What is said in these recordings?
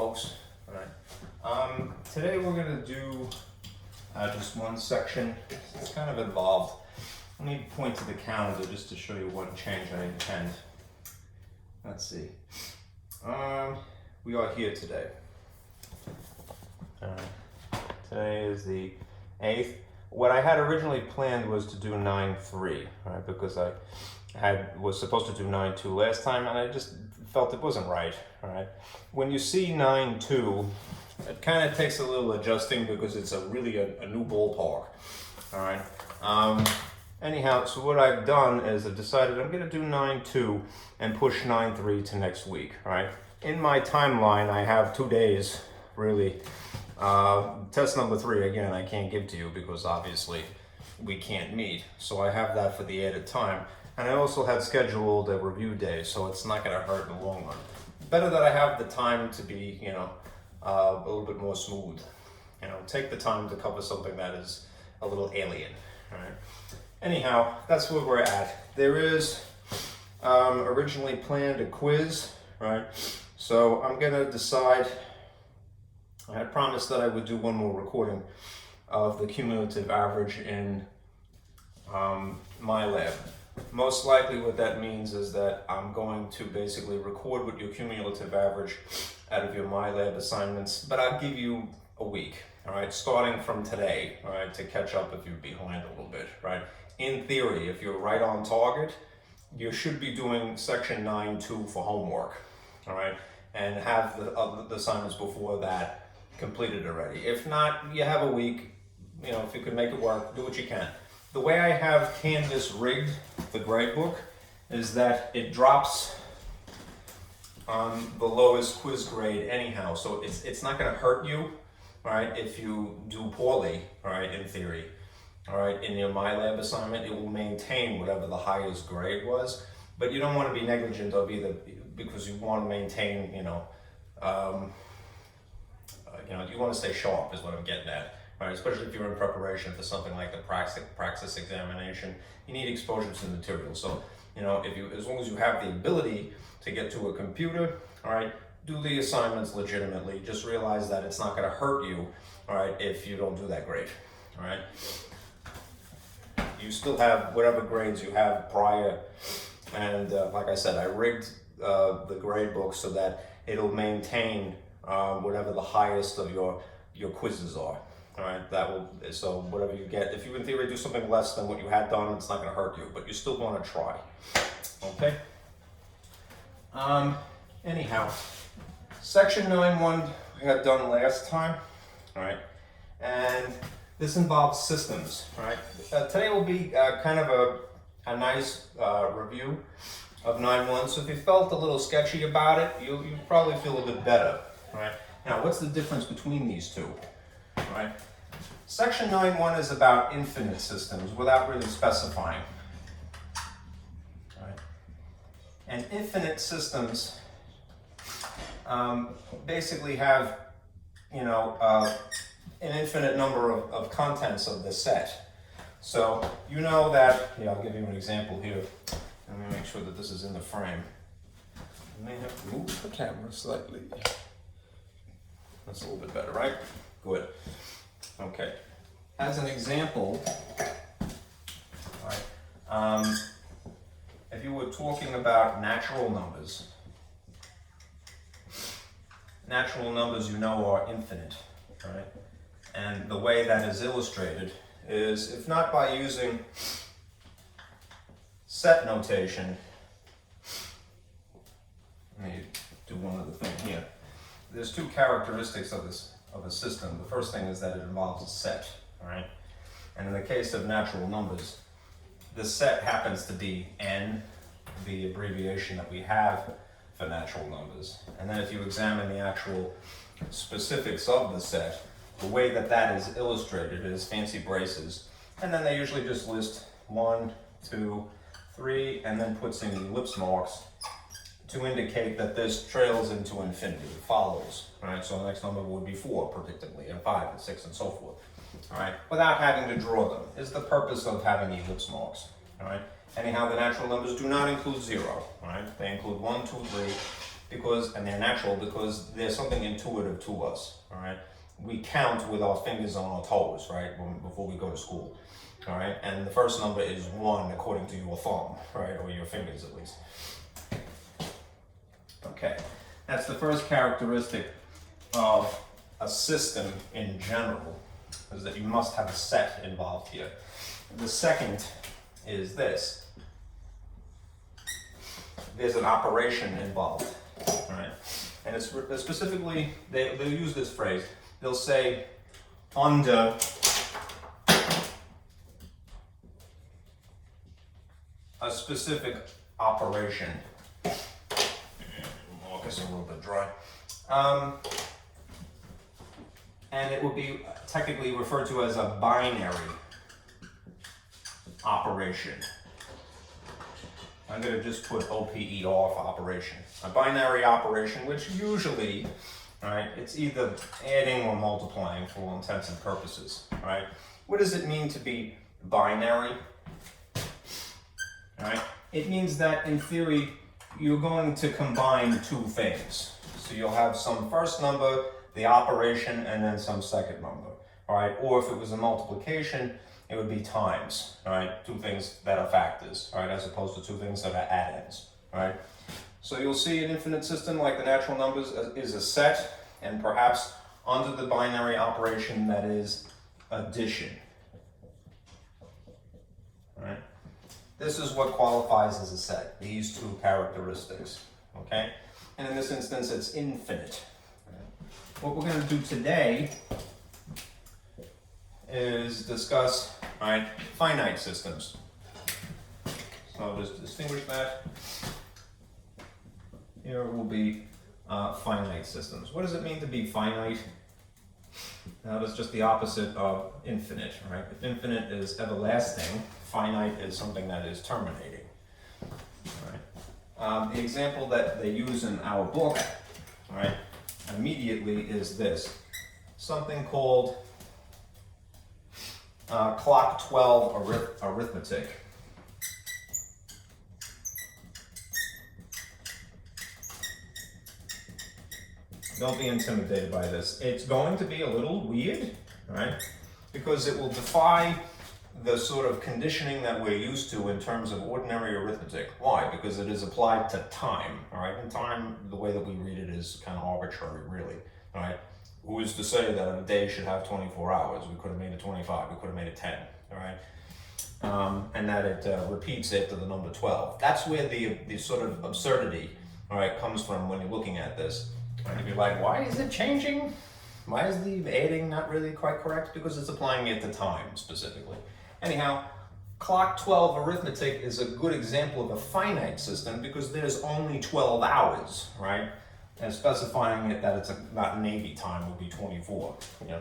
folks. All right. Today we're going to do just one section. It's kind of involved. Let me point to the calendar just to show you what change I intend. Let's see. We are here today. Today is the 8th. What I had originally planned was to do 9-3, right? Because I was supposed to do 9-2 last time, and I just felt it wasn't right. All right. When you see 9-2, it kind of takes a little adjusting because it's really a new ballpark. All right. Anyhow, so what I've done is I've decided I'm going to do 9-2 and push 9-3 to next week. All right. In my timeline, I have 2 days really. Test number 3 again I can't give to you because obviously we can't meet, so I have that for the added time, and I also had scheduled a review day, so it's not going to hurt in the long run. Better that I have the time to be a little bit more smooth, take the time to cover something that is a little alien. All right. Anyhow, that's where we're at. There is originally planned a quiz, right? So I'm going to decide. I had promised that I would do one more recording of the cumulative average in my lab. Most likely what that means is that I'm going to basically record what your cumulative average out of your MyLab assignments, but I'll give you a week, all right, starting from today, all right, to catch up if you're behind a little bit, right? In theory, if you're right on target, you should be doing section 9-2 for homework, all right, and have the assignments before that completed already. If not, you have a week. If you can make it work, do what you can. The way I have Canvas rigged the gradebook is that it drops on the lowest quiz grade anyhow, so it's not going to hurt you, right? If you do poorly, right? In theory, all right, in your MyLab assignment, it will maintain whatever the highest grade was, but you don't want to be negligent of either because you want to maintain, you want to stay sharp is what I'm getting at, right? Especially if you're in preparation for something like the praxis examination, you need exposure to the material. So, as long as you have the ability to get to a computer, all right, do the assignments legitimately. Just realize that it's not going to hurt you, all right, if you don't do that grade, all right? You still have whatever grades you have prior, and like I said, I rigged the grade book so that it'll maintain whatever the highest of your quizzes are. All right, so whatever you get, if you in theory do something less than what you had done, it's not going to hurt you, but you still want to try. Okay. Anyhow, section 9-1 we had done last time. All right, and this involves systems. All right. Today will be kind of a nice review of 9-1. So if you felt a little sketchy about it, you probably feel a bit better. Right. Now, what's the difference between these two? Right. Section 9-1 is about infinite systems without really specifying. Right. And infinite systems basically have, an infinite number of contents of the set. So you know that, I'll give you an example here. Let me make sure that this is in the frame. I may have to move the camera slightly. That's a little bit better, right? Good. Okay. As an example, all right, if you were talking about natural numbers are infinite, right? And the way that is illustrated is, if not by using set notation, let me do one other thing here. There's two characteristics of a system. The first thing is that it involves a set, all right? And in the case of natural numbers, the set happens to be n, the abbreviation that we have for natural numbers. And then if you examine the actual specifics of the set, the way that is illustrated is fancy braces. And then they usually just list 1, 2, 3, and then puts in ellipse marks to indicate that this trails into infinity, it follows, right? So the next number would be 4, predictably, and 5, and 6, and so forth, all right? Without having to draw them, is the purpose of having ellipse marks, all right? Anyhow, the natural numbers do not include 0, all right? They include 1, 2, 3, and they're natural because they're something intuitive to us, all right? We count with our fingers on our toes, right, before we go to school, all right? And the first number is 1 according to your thumb, right, or your fingers at least. Okay, that's the first characteristic of a system in general, is that you must have a set involved here. The second is this. There's an operation involved, right? And it's specifically, they'll use this phrase. They'll say, under a specific operation. I guess a little bit dry. And it will be technically referred to as a binary operation. I'm going to just put OPE off operation. A binary operation, which usually, right, it's either adding or multiplying for all intents and purposes, right? What does it mean to be binary? Right? It means that in theory, you're going to combine two things. So you'll have some first number, the operation, and then some second number, all right? Or if it was a multiplication, it would be times, all right? Two things that are factors, all right, as opposed to two things that are add-ins, all right? So you'll see an infinite system like the natural numbers is a set, and perhaps under the binary operation that is addition, all right? This is what qualifies as a set, these two characteristics, okay? And in this instance, it's infinite. What we're going to do today is discuss, right, finite systems. So I'll just distinguish that. Here will be finite systems. What does it mean to be finite? Now, that's just the opposite of infinite, right? If infinite is everlasting, finite is something that is terminating. All right? The example that they use in our book, all right, immediately is this. Something called clock 12 arithmetic. Don't be intimidated by this. It's going to be a little weird, right? Because it will defy the sort of conditioning that we're used to in terms of ordinary arithmetic. Why? Because it is applied to time, all right? And time, the way that we read it is kind of arbitrary, really, all right? Who is to say that a day should have 24 hours? We could have made it 25, we could have made it 10, all right? And that it repeats after the number 12. That's where the sort of absurdity, all right, comes from when you're looking at this. And you'd be like, why is it changing? Why is the adding not really quite correct? Because it's applying it to time specifically. Anyhow, clock 12 arithmetic is a good example of a finite system because there's only 12 hours, right? And specifying it that it's not Navy time would be 24, you know.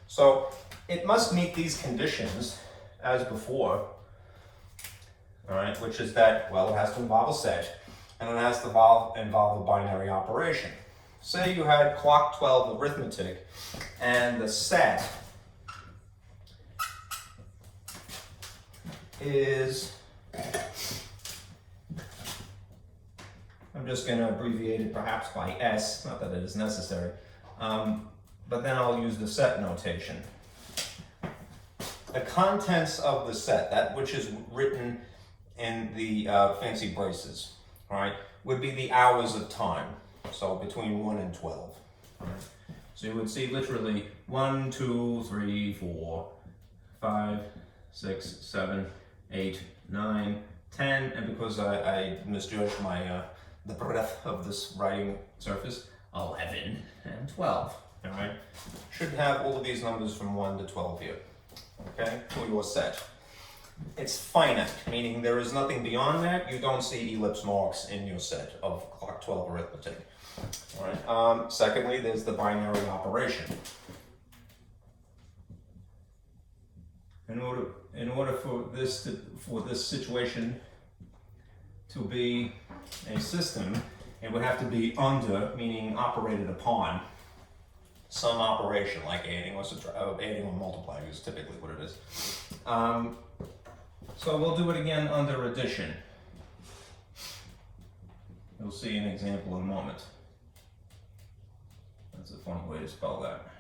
So it must meet these conditions as before, all right, which is that, well, it has to involve a set and it has to involve a binary operation. Say you had clock 12 arithmetic and the set is, I'm just going to abbreviate it perhaps by S, not that it is necessary, but then I'll use the set notation. The contents of the set, that which is written in the fancy braces, all right, would be the hours of time. So between 1 and 12. All right. So you would see literally 1, 2, 3, 4, 5, 6, 7, 8, 9, 10, and because I misjudged my the breadth of this writing surface, 11 and 12. All right. Should have all of these numbers from 1 to 12 here. Okay, for your set. It's finite, meaning there is nothing beyond that. You don't see ellipse marks in your set of clock 12 arithmetic. All right. Secondly, there's the binary operation. In order for this situation to be a system, it would have to be under, meaning operated upon, some operation like adding or multiplying is typically what it is. So we'll do it again under addition. You'll see an example in a moment. That's a funny way to spell that.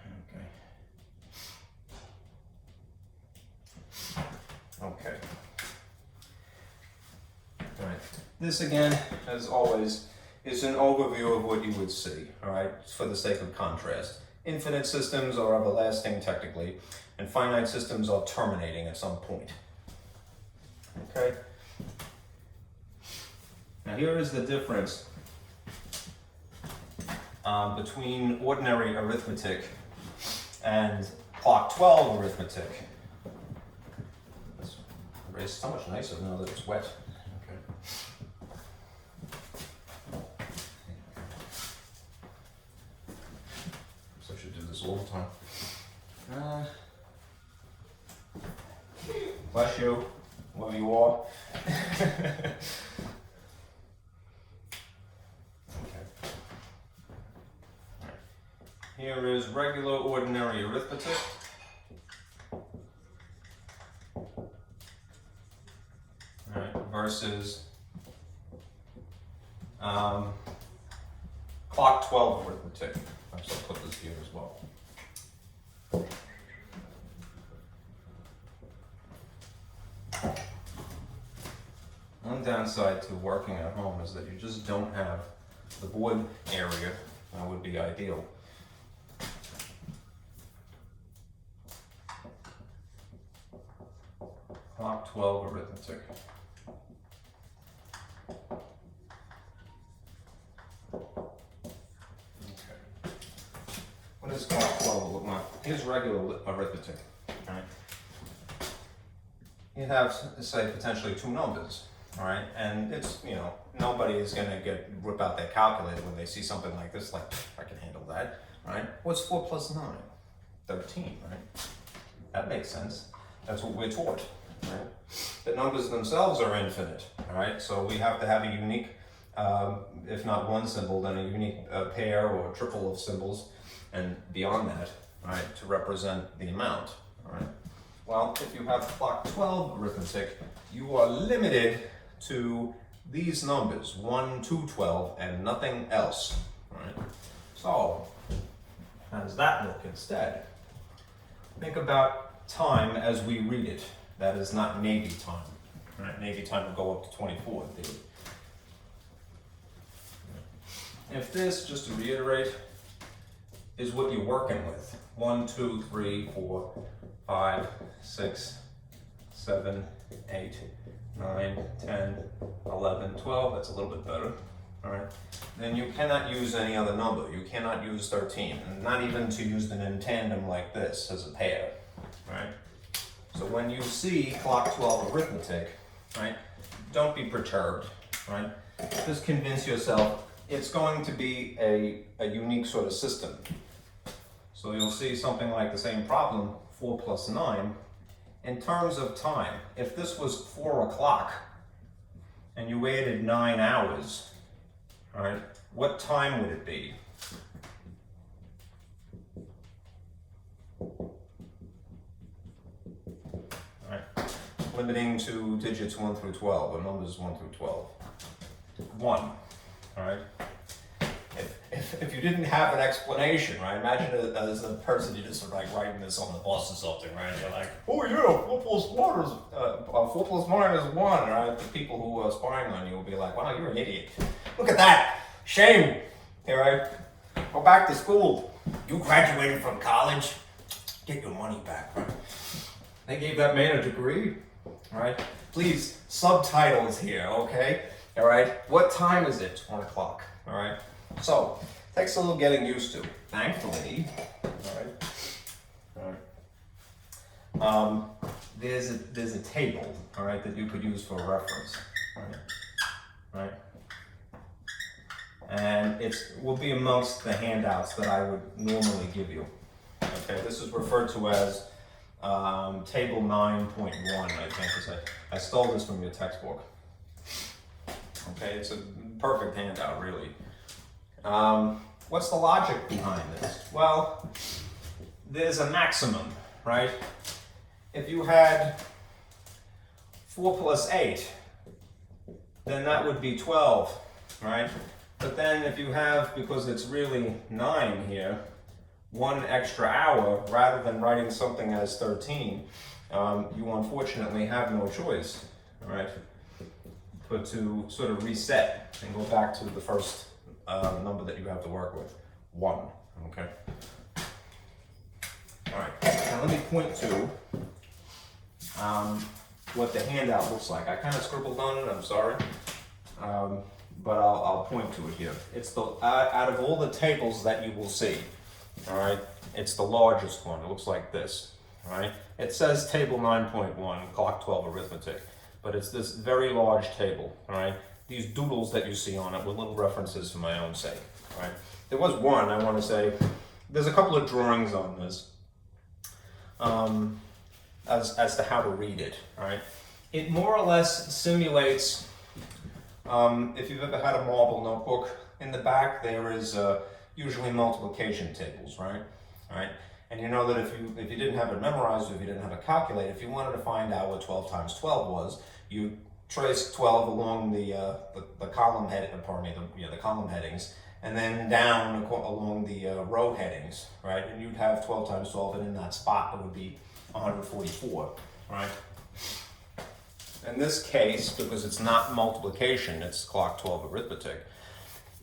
Okay. All right. This again, as always, is an overview of what you would see, all right, for the sake of contrast. Infinite systems are everlasting technically, and finite systems are terminating at some point. Okay? Now here is the difference between ordinary arithmetic and clock 12 arithmetic. This is so much nicer now that it's wet. All the time. Bless you, whoever you are. Okay. Here is regular ordinary arithmetic. Versus clock 12 arithmetic. I'll put this here as well. One downside to working at home is that you just don't have the board area that would be ideal. Clock 12 arithmetic. What does clock 12 look like? Here's regular arithmetic. All right. You have, say, potentially two numbers. All right, and it's, you know, nobody is going to rip out their calculator when they see something like this, like, I can handle that, right? What's 4 plus 9? 13, right? That makes sense. That's what we're taught, right? The numbers themselves are infinite, all right? So we have to have a unique, if not one symbol, then a unique pair or triple of symbols, and beyond that, right, to represent the amount, all right? Well, if you have clock 12 arithmetic, you are limited to these numbers, 1 to 12, and nothing else, right? So, how does that look instead? Think about time as we read it. That is not Navy time, right? Navy time will go up to 24. If this, just to reiterate, is what you're working with, 1, 2, 3, 4, 5, 6, 7, 8, 9, 10, 11, 12, that's a little bit better, all right? Then you cannot use any other number. You cannot use 13, and not even to use them in tandem like this as a pair, right? So when you see clock 12 arithmetic, right, don't be perturbed, right? Just convince yourself it's going to be a unique sort of system. So you'll see something like the same problem, 4 plus 9, in terms of time. If this was 4 o'clock and you waited 9 hours, all right, what time would it be? All right, limiting to digits 1 through 12, or numbers 1 through 12. 1, all right? If you didn't have an explanation, right? Imagine as a person, you're just like writing this on the bus or something, right? You're like, oh yeah, 4 plus 1 is 4 plus 9 is 1, right? The people who are spying on you will be like, wow, you're an idiot. Look at that, shame, all right? Go back to school. You graduated from college, get your money back, right? They gave that man a degree, all right? Please, subtitles here, okay? All right, what time is it? 1 o'clock, all right? So, takes a little getting used to, thankfully, all right? There's a table, all right, that you could use for reference, right? And it will be amongst the handouts that I would normally give you. Okay, this is referred to as table 9.1, I think. I stole this from your textbook. Okay, it's a perfect handout, really. What's the logic behind this? Well, there's a maximum, right? If you had 4 plus 8, then that would be 12, right? But then if you have, because it's really 9 here, 1 extra hour, rather than writing something as 13, you unfortunately have no choice, all right, but to sort of reset and go back to the first number that you have to work with, 1, okay? All right, now let me point to what the handout looks like. I kind of scribbled on it, I'm sorry, but I'll point to it here. It's the, out of all the tables that you will see, all right, it's the largest one. It looks like this, all right? It says table 9.1, clock 12 arithmetic, but it's this very large table, all right? These doodles that you see on it were little references for my own sake, all right? There was one, I want to say, there's a couple of drawings on this as to how to read it, all right? It more or less simulates, if you've ever had a marble notebook, in the back there is usually multiplication tables, right? All right, and you know that if you didn't have it memorized, or if you didn't have a calculator, if you wanted to find out what 12 times 12 was, you trace 12 along the column head, pardon me, the column headings, and then down along the row headings, right? And you'd have 12 times 12, and in that spot it would be 144, right? In this case, because it's not multiplication, it's clock 12 arithmetic,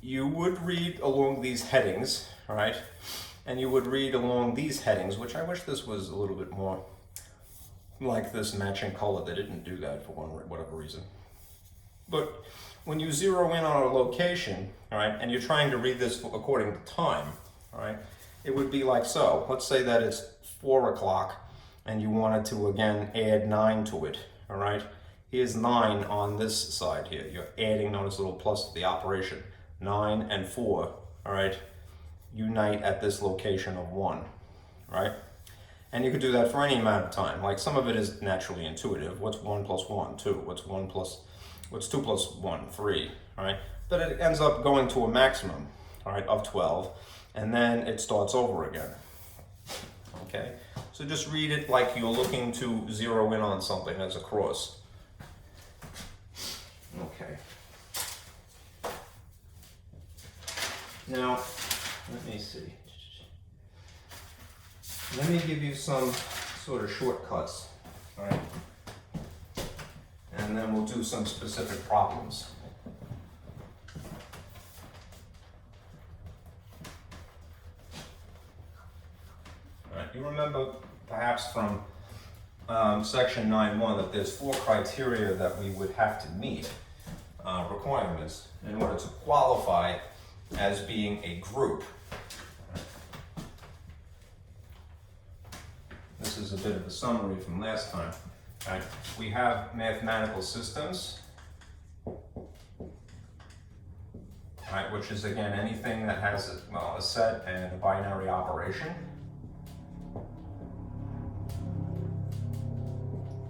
you would read along these headings, right? And you would read along these headings, which I wish this was a little bit more like this matching color. They didn't do that for whatever reason. But when you zero in on a location, all right, and you're trying to read this according to time, all right, it would be like so. Let's say that it's 4 o'clock and you wanted to, again, add 9 to it, all right? Here's 9 on this side here. You're adding, notice a little plus to the operation. 9 and 4, all right, unite at this location of 1, right? And you could do that for any amount of time. Like, some of it is naturally intuitive. What's 1 plus 1? 2. What's 2 plus 1? 3, all right? But it ends up going to a maximum, all right, of 12, and then it starts over again, okay? So just read it like you're looking to zero in on something as a cross. Okay. Now, let me see. Let me give you some sort of shortcuts, all right? And then we'll do some specific problems. All right, you remember perhaps from section 9.1 that there's 4 criteria that we would have to meet, requirements, in order to qualify as being a group. This is a bit of a summary from last time. Right. We have mathematical systems, right, which is, again, anything that has a set and a binary operation,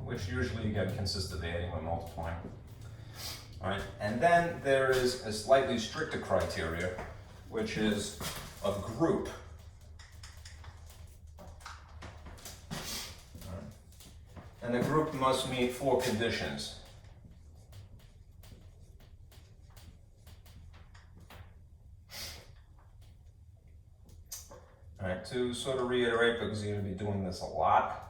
which usually, again, consists of adding or multiplying. All right. And then there is a slightly stricter criteria, which is a group. All right. And the group must meet 4 conditions. All right, to sort of reiterate, because you're going to be doing this a lot,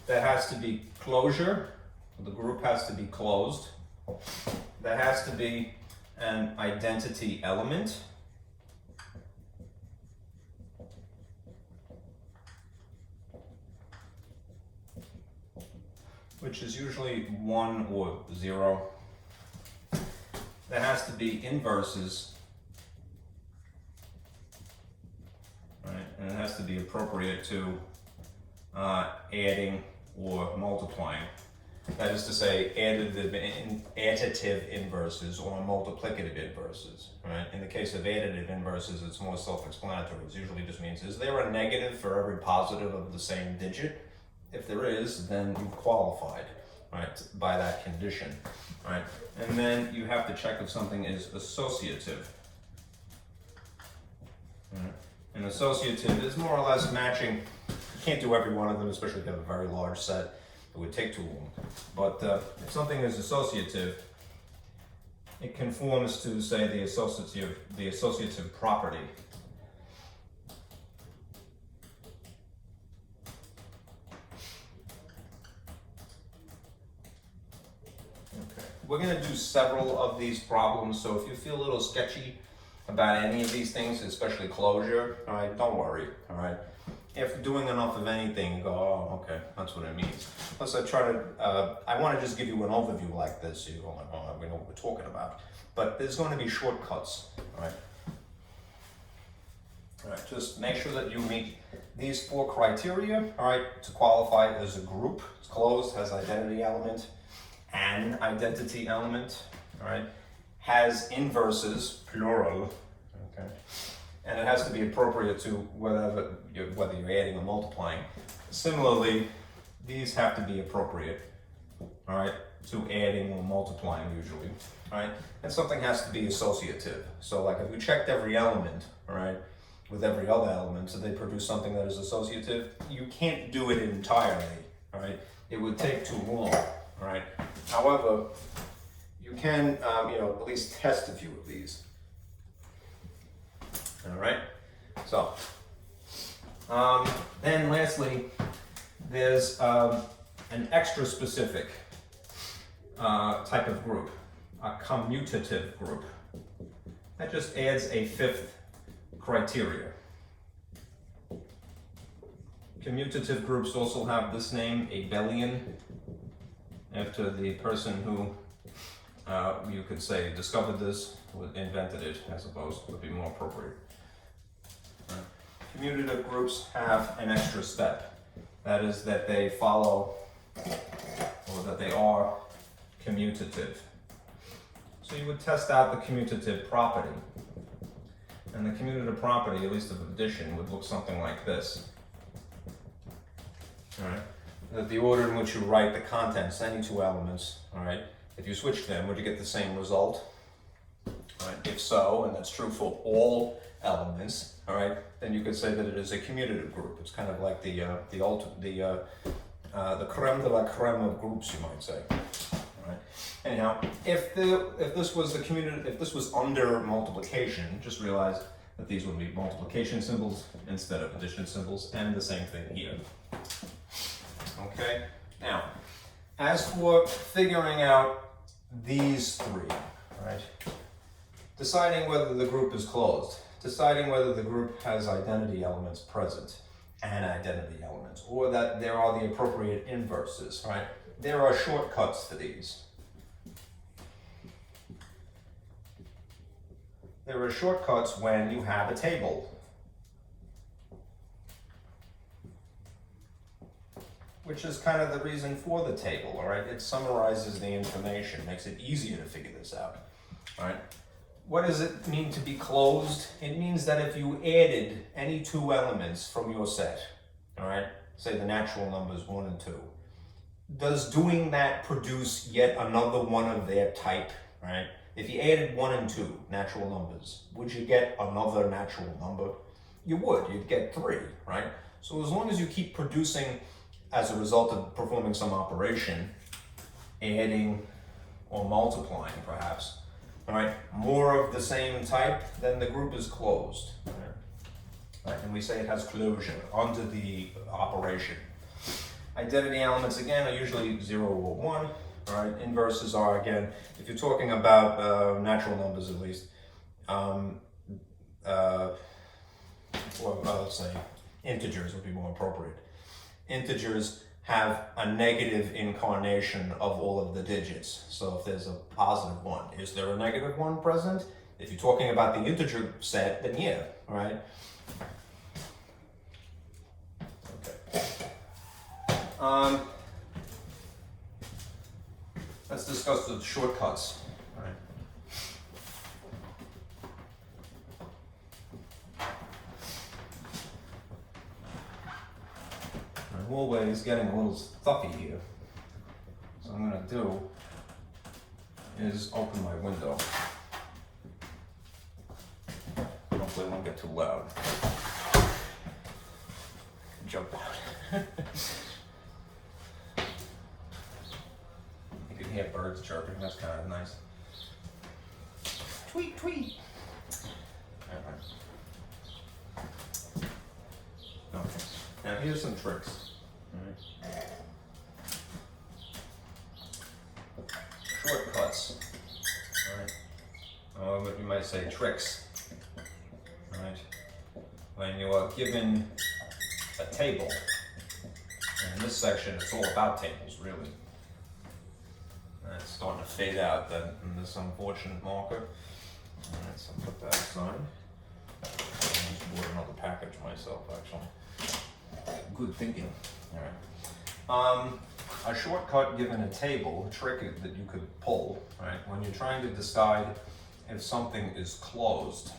there has to be closure, the group has to be closed. There has to be an identity element. Which is usually 1 or 0. There has to be inverses. Right? And it has to be appropriate to adding or multiplying. That is to say, additive inverses or multiplicative inverses. Right? In the case of additive inverses, it's more self-explanatory. It usually just means, is there a negative for every positive of the same digit? If there is, then you've qualified, right, by that condition. Right? And then you have to check if something is associative. Right? And associative is more or less matching. You can't do every one of them, especially if you have a very large set. It would take too long. But if something is associative, it conforms to, say, the associative property. Okay. We're going to do several of these problems, so if you feel a little sketchy about any of these things, especially closure, all right, don't worry, all right? If doing enough of anything, you go, oh, okay, that's what it means. Plus, I want to just give you an overview like this, so you go, oh, we know what we're talking about. But there's going to be shortcuts, all right? All right, just make sure that you meet these 4 criteria, all right, to qualify as a group. It's closed, has identity element, an identity element, all right, has inverses, plural, okay, and it has to be appropriate to whether you're adding or multiplying. Similarly, these have to be appropriate, all right, to adding or multiplying usually, all right, and something has to be associative. So like if we checked every element, all right, with every other element, so they produce something that is associative, you can't do it entirely, all right, it would take too long, all right. However, you can, at least test a few of these. All right. So, then lastly, there's an extra specific type of group, a commutative group. That just adds a 5th criteria. Commutative groups also have this name, abelian, after the person who you could say discovered this, invented it, I suppose, would be more appropriate. Right. Commutative groups have an extra step. That is that they follow, or that they are commutative. So you would test out the commutative property. And the commutative property, at least of addition, would look something like this. All right. That the order in which you write the contents, any 2 elements, all right, if you switch them, would you get the same result? All right. If so, and that's true for all elements, all right, then you could say that it is a commutative group. It's kind of like the creme de la creme of groups, you might say. All right. Anyhow, if this was under multiplication, just realize that these would be multiplication symbols instead of addition symbols, and the same thing here. Okay. Now, as for figuring out these 3, right? Deciding whether the group is closed, deciding whether the group has identity elements present, and identity elements, or that there are the appropriate inverses, right? There are shortcuts for these. There are shortcuts when you have a table, which is kind of the reason for the table, all right? It summarizes the information, makes it easier to figure this out, all right? What does it mean to be closed? It means that if you added any 2 elements from your set, all right, say the natural numbers 1 and 2, does doing that produce yet another one of their type, right? If you added 1 and 2 natural numbers, would you get another natural number? You would, you'd get 3, right? So as long as you keep producing, as a result of performing some operation, adding or multiplying perhaps, all right, more of the same type, then the group is closed. Right? And we say it has closure under the operation. Identity elements, again, are usually 0 or 1. All right, inverses are, again, if you're talking about natural numbers at least, let's say integers would be more appropriate. Integers have a negative incarnation of all of the digits. So if there's a positive 1, is there a negative 1 present? If you're talking about the integer set, then yeah, all right? Okay. Let's discuss the shortcuts. All right. My hallway is getting a little stuffy here. So what I'm going to do is open my window. Hopefully it won't get too loud. Jump out. tweet, tweet. Alright. Okay. Now here's some tricks. Alright. Shortcuts. Alright. Or you might say tricks. Alright. When you are given a table, and in this section it's all about tables, really. And it's starting to fade out in this unfortunate marker. Alright, so I'll put that aside. I just bought another package myself, actually. Good thinking. Alright. A shortcut given a table, a trick that you could pull, right, when you're trying to decide if something is closed.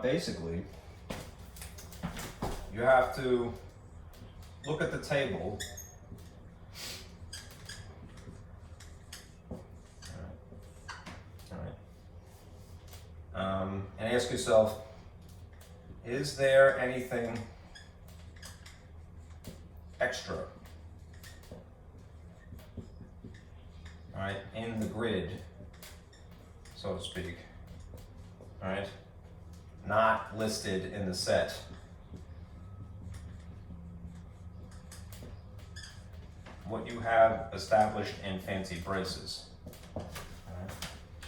Basically, you have to look at the table. And ask yourself, is there anything extra, all right, in the grid, so to speak, all right, not listed in the set? What you have established in fancy braces. All right.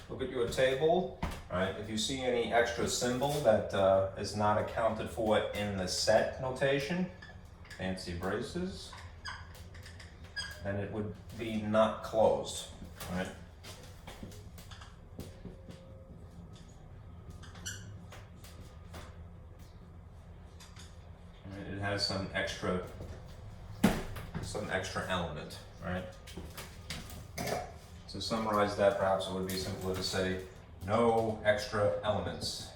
Look at your table. All right. If you see any extra symbol that is not accounted for in the set notation, fancy braces, then it would be not closed. All right. It has some extra element, right? To summarize that, perhaps it would be simpler to say, no extra elements.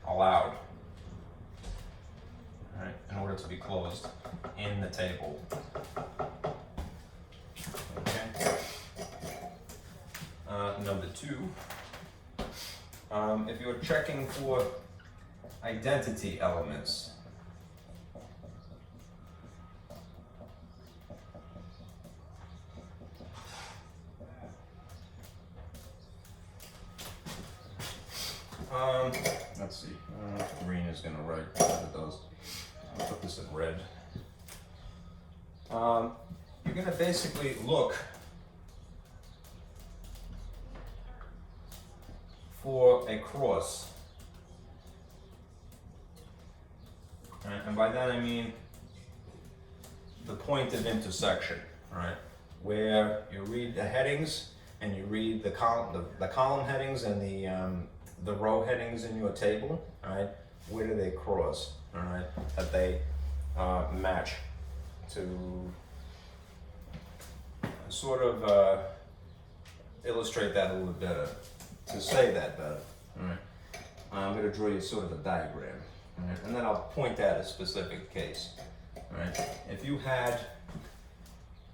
Allowed, right, in order to be closed in the table. Okay. Number two, if you're checking for identity elements, let's see, green is going to write what it does. I'll put this in red. You're going to basically look for a cross. Right, and by that I mean the point of intersection, right? Where you read the headings and you read the column headings and the row headings in your table, right? Where do they cross, all right? That they match to sort of illustrate that a little bit better, to say that better, all right? I'm going to draw you sort of a diagram. Right, and then I'll point out a specific case. Right? If you had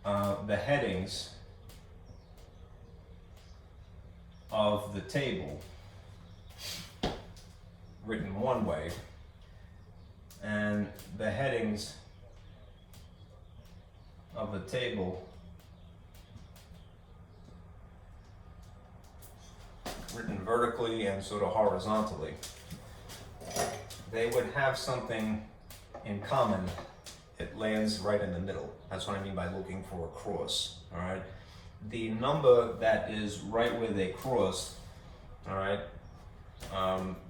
the headings of the table written one way, and the headings of the table written vertically and sort of horizontally, they would have something in common. It lands right in the middle. That's what I mean by looking for a cross, all right? The number that is right where they cross, all right,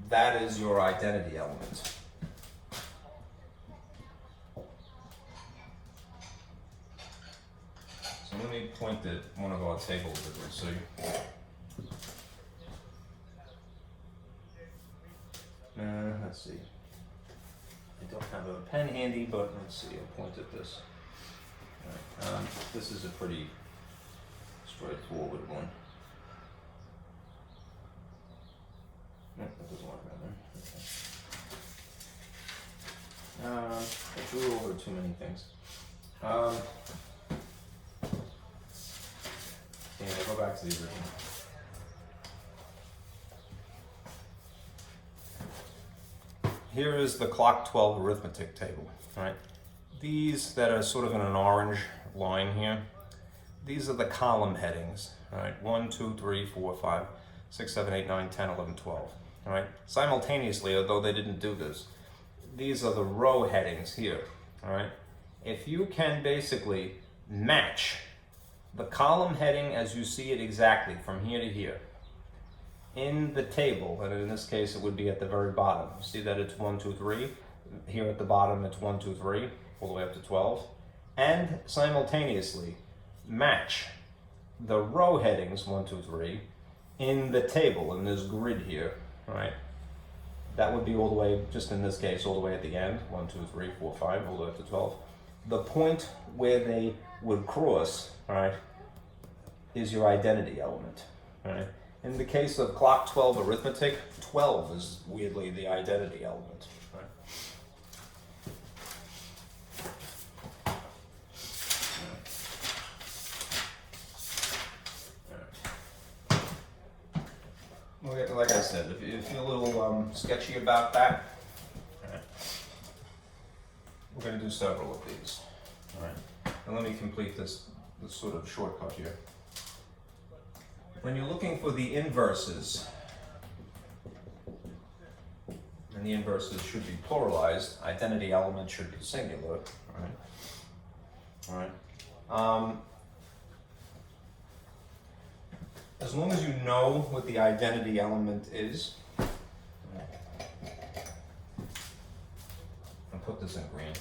that is your identity element. So let me point at one of our tables that we see. Let's see. I don't have a pen handy, but let's see. I'll point at this. All right. This is a pretty straightforward one. No, that doesn't work that way. Okay. I drew over too many things. Yeah, go back to the original. here is the clock 12 arithmetic table, right? These that are sort of in an orange line here, these are the column headings, all right? 1, 2, 3, 4, 5, 6, 7, 8, 9, 10, 11, 12, all right? Simultaneously, although they didn't do this, these are the row headings here, all right? If you can basically match the column heading as you see it exactly from here to here in the table, and in this case it would be at the very bottom. You see that it's 1, 2, 3. Here at the bottom it's 1, 2, 3, all the way up to 12. And simultaneously match the row headings 1, 2, 3 in the table, in this grid here, right? That would be all the way, just in this case, all the way at the end, 1, 2, 3, 4, 5, all the way up to 12. The point where they would cross, right, is your identity element, right? In the case of clock 12 arithmetic, 12 is weirdly the identity element, right? Like I said, if you feel a little sketchy about that, we're going to do several of these. All right. And let me complete this sort of shortcut here. When you're looking for the inverses, and the inverses should be pluralized, identity element should be singular. All right. As long as you know what the identity element is, I'll put this in green.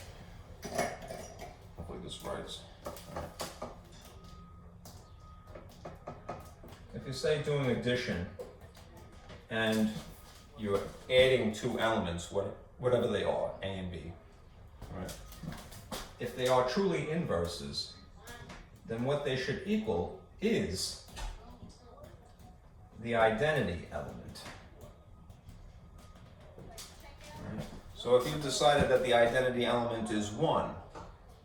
Hopefully this writes. If you say doing addition and you're adding two elements, whatever they are, A and B, right? If they are truly inverses, then what they should equal is the identity element. Right. So if you've decided that the identity element is 1,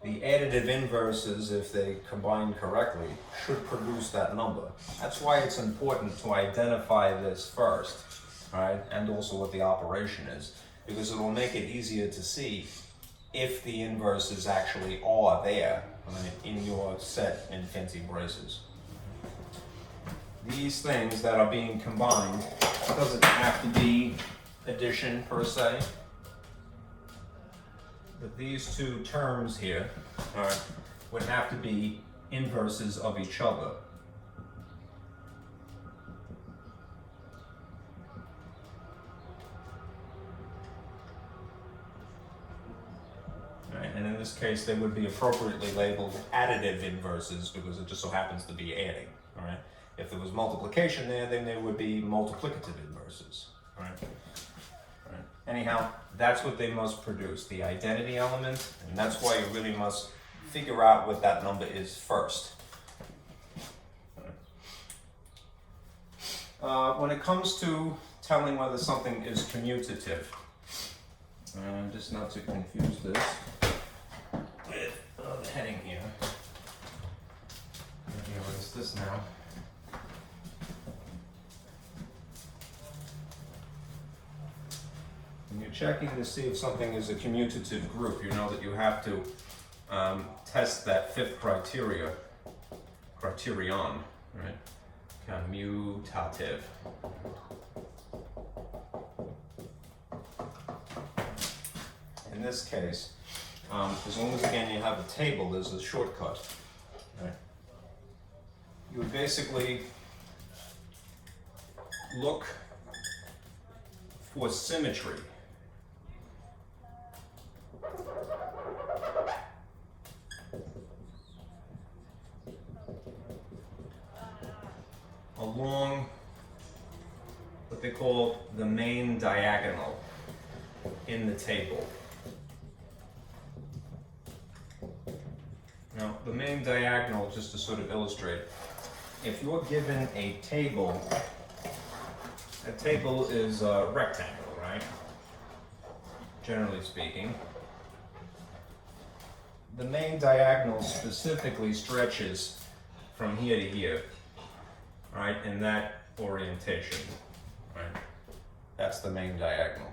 the additive inverses, if they combine correctly, should produce that number. That's why it's important to identify this first, right? And also what the operation is, because it will make it easier to see if the inverses actually are there, right, in your set in fancy braces. These things that are being combined, doesn't have to be addition per se, but these two terms here, all right, would have to be inverses of each other. All right, and in this case, they would be appropriately labeled additive inverses because it just so happens to be adding. All right. If there was multiplication there, then there would be multiplicative inverses, right? Right. Anyhow, that's what they must produce, the identity element, and that's why you really must figure out what that number is first. When it comes to telling whether something is commutative, just not to confuse this with the heading here. What is this now? When you're checking to see if something is a commutative group, you know that you have to test that fifth criterion, right? Commutative. In this case, as long as again you have a table, there's a shortcut. Right? You would basically look for symmetry. Along what they call the main diagonal in the table. Now, the main diagonal, just to sort of illustrate, if you're given a table is a rectangle, right? Generally speaking. The main diagonal specifically stretches from here to here, right, in that orientation, right? That's the main diagonal.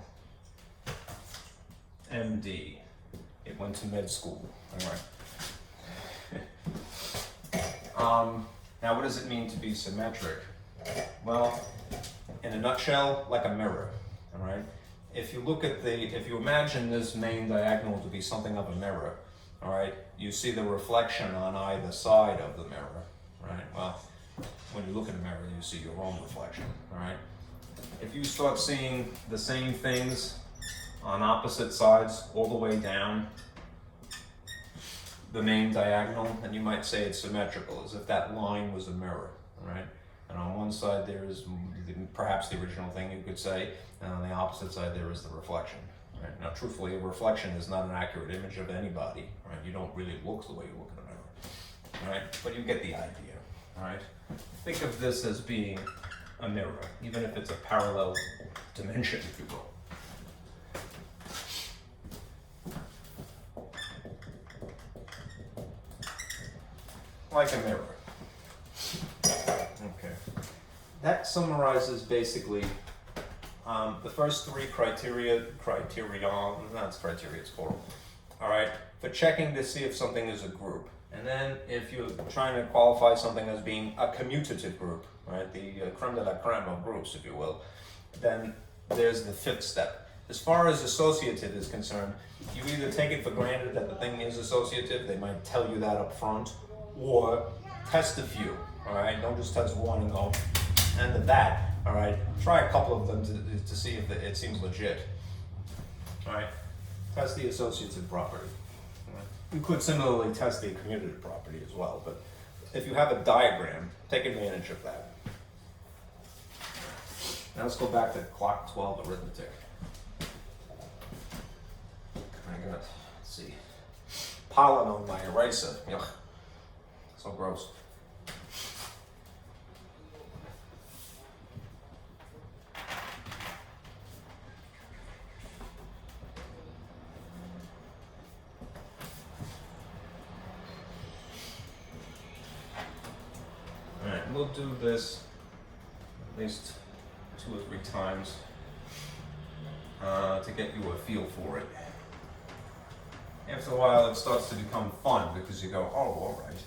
MD. It went to med school. All right. Now, what does it mean to be symmetric? Well, in a nutshell, like a mirror. All right. If you imagine this main diagonal to be something of a mirror, all right, you see the reflection on either side of the mirror, right? Well, when you look in a mirror, you see your own reflection, all right? If you start seeing the same things on opposite sides all the way down the main diagonal, then you might say it's symmetrical, as if that line was a mirror, all right? And on one side there is perhaps the original thing you could say, and on the opposite side there is the reflection. Right? Now, truthfully, a reflection is not an accurate image of anybody. Right? You don't really look the way you look in a mirror. Right? But you get the idea. All right? Think of this as being a mirror, even if it's a parallel dimension, if you will. Like a mirror. Okay. That summarizes basically the first three criterion, it's plural, all right, for checking to see if something is a group. And then if you're trying to qualify something as being a commutative group, right, the creme de la creme of groups, if you will, then there's the fifth step. As far as associative is concerned, you either take it for granted that the thing is associative, they might tell you that up front, or test a few, all right? Don't just test one and go, end of that. All right, try a couple of them to see if it seems legit. All right, test the associative property. All right. You could similarly test the commutative property as well, but if you have a diagram, take advantage of that. Now let's go back to clock 12 arithmetic. I got, let's see, pollen on my eraser. Yuck, so gross. We'll do this at least 2 or 3 times to get you a feel for it. After a while, it starts to become fun because you go, oh, all right,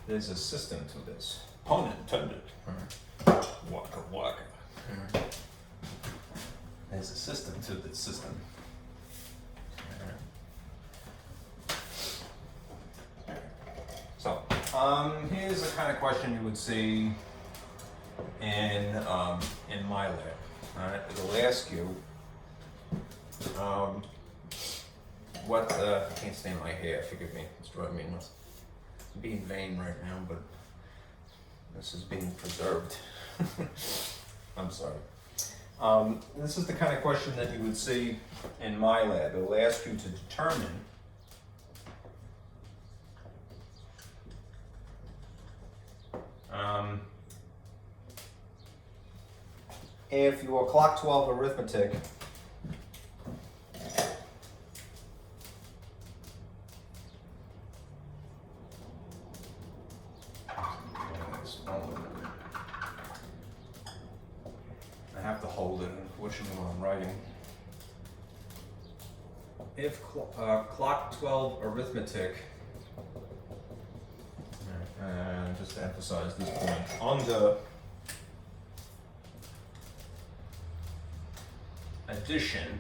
there's a system to this. Pun intended. Waka waka. There's a system to this system. So, here's the kind of question you would see in my lab. All right, it'll ask you what I can't stand my hair. Forgive me, it's driving me nuts. I'm being vain right now, but this is being preserved. I'm sorry. This is the kind of question that you would see in my lab. It'll ask you to determine if your clock 12 arithmetic I have to hold it, unfortunately, while I'm writing. If clock 12 arithmetic, and just to emphasize this point, under addition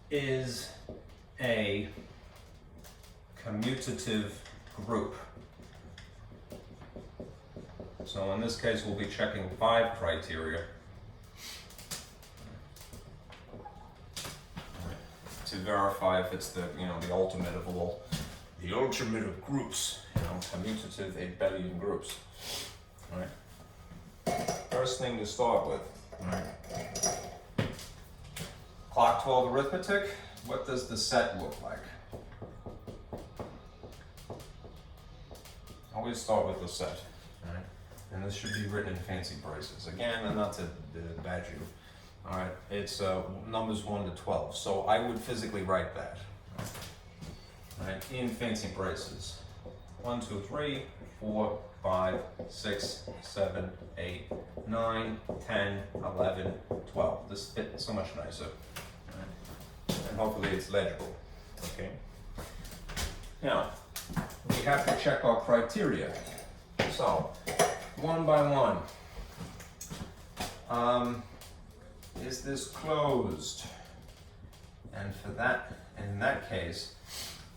is a commutative group. So in this case, we'll be checking 5 criteria to verify if it's the ultimate of all, the ultimate of groups, commutative abelian groups. All right. First thing to start with, all right. Clock 12 arithmetic. What does the set look like? Always start with the set, all right? And this should be written in fancy braces. Again, and not to badge you. All right, it's numbers 1 to 12. So I would physically write that, all right, in fancy braces. 1, 2, 3, 4, 5, 6, 7, 8, 9, 10, 11, 12. This fits so much nicer. And hopefully it's legible. Okay. Now, we have to check our criteria. So, one by one. Is this closed? And for that, in that case,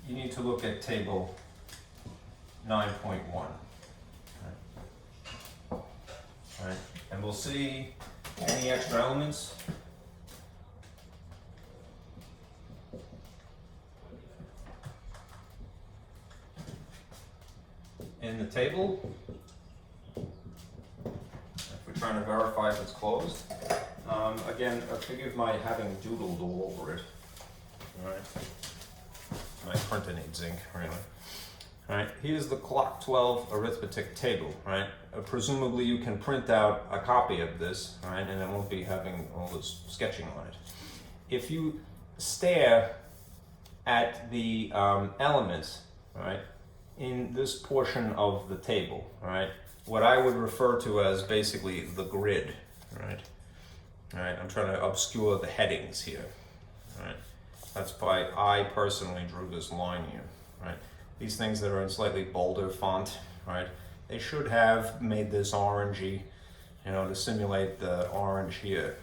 you need to look at table 9.1. Right. And we'll see any extra elements. In the table, if we're trying to verify if it's closed. Again, forgive my having doodled all over it. All right. My printer needs ink, really. All right, here's the clock 12 arithmetic table, right? Presumably you can print out a copy of this, right, and it won't be having all this sketching on it. If you stare at the elements, right, in this portion of the table, right, what I would refer to as basically the grid, right? All right, I'm trying to obscure the headings here, right? That's why I personally drew this line here, right? These things that are in slightly bolder font, right? They should have made this orangey, you know, to simulate the orange here.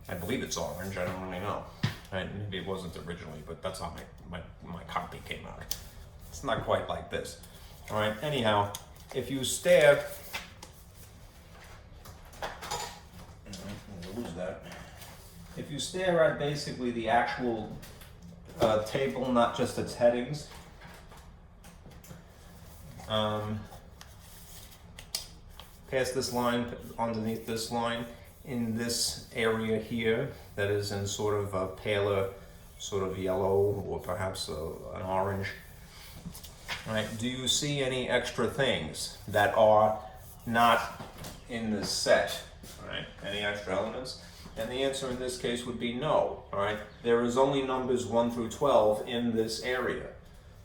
I believe it's orange, I don't really know. Right? Maybe it wasn't originally, but that's how my copy came out. It's not quite like this. All right, anyhow, if you stare, lose that. If you stare at basically the actual table, not just its headings, past this line, underneath this line, in this area here, that is in sort of a paler, sort of yellow, or perhaps an orange. Right? Do you see any extra things that are not in this set? Right? Any extra elements? And the answer in this case would be no. All right? There is only numbers 1 through 12 in this area.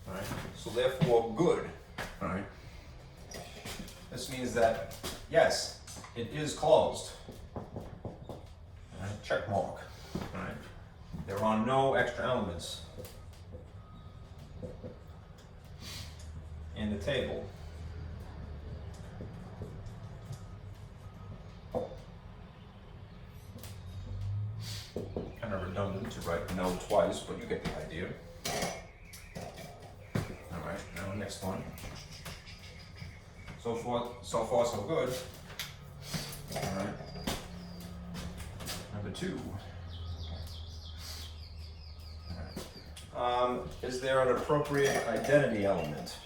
All right? So therefore, good. All right? This means that, yes, it is closed. All right? Check mark. All right? There are no extra elements in the table. Kind of redundant to write no twice, but you get the idea. All right, now next one. So far, so good. All right. Number 2. All right. Is there an appropriate identity element?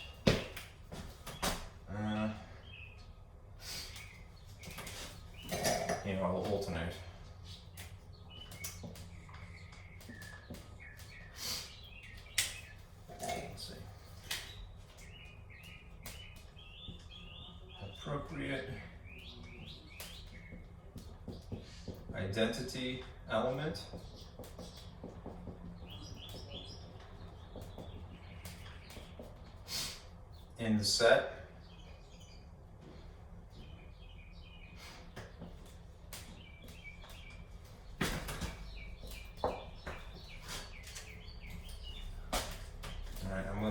I'll alternate. Let's see. Appropriate identity element. In the set.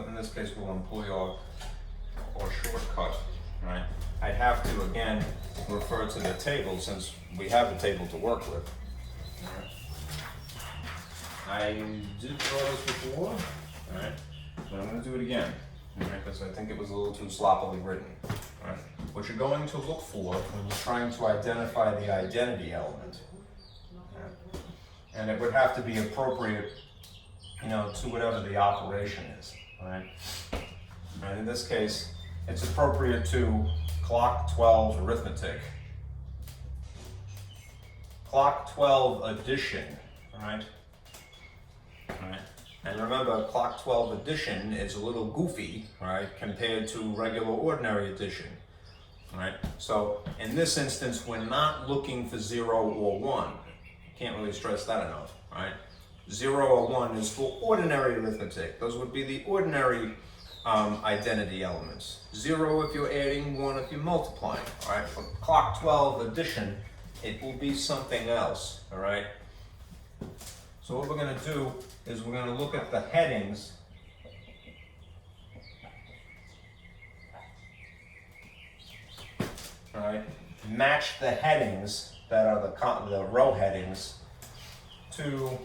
In this case, we'll employ our shortcut, right? I'd have to, again, refer to the table since we have the table to work with. Right. I did draw this before, all right? But I'm going to do it again, because I think it was a little too sloppily written. All right? What you're going to look for when you're trying to identify the identity element, right? And it would have to be appropriate, to whatever the operation is. Right. And in this case, it's appropriate to clock 12 arithmetic. Clock 12 addition, right? Right. And remember, clock 12 addition is a little goofy, right, compared to regular ordinary addition. Right? So in this instance, we're not looking for 0 or 1. Can't really stress that enough, right? 0 or 1 is for ordinary arithmetic. Those would be the ordinary identity elements. 0 if you're adding, 1 if you're multiplying. All right, for clock 12 addition, it will be something else. All right. So what we're going to do is we're going to look at the headings. All right, match the headings that are the row headings to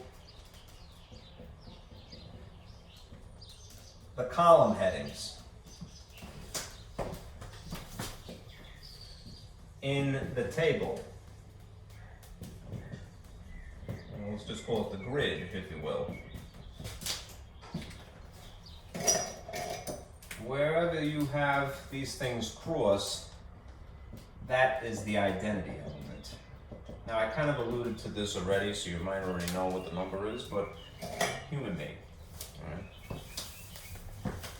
the column headings in the table. And let's just call it the grid, if you will. Wherever you have these things cross, that is the identity element. Now, I kind of alluded to this already, so you might already know what the number is, but human being.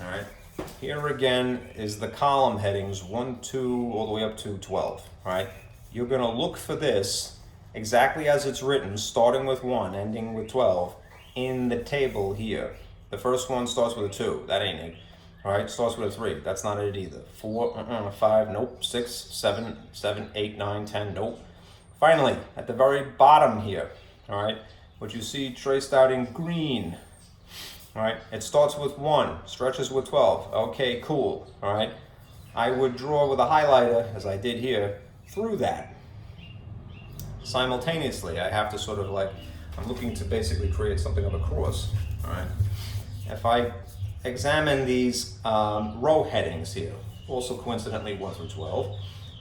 All right. Here again is the column headings 1, 2, all the way up to 12. All right. You're going to look for this exactly as it's written, starting with 1, ending with 12, in the table here. The first one starts with a 2. That ain't it. All right. Starts with a 3. That's not it either. 4, 5, nope. 6, 7, 8, 9, 10, nope. Finally, at the very bottom here, all right, what you see traced out in green. All right, it starts with 1, stretches with 12. Okay, cool. All right, I would draw with a highlighter, as I did here, through that. Simultaneously, I have to sort of like, I'm looking to basically create something of a cross. All right, if I examine these row headings here, also coincidentally 1 through 12,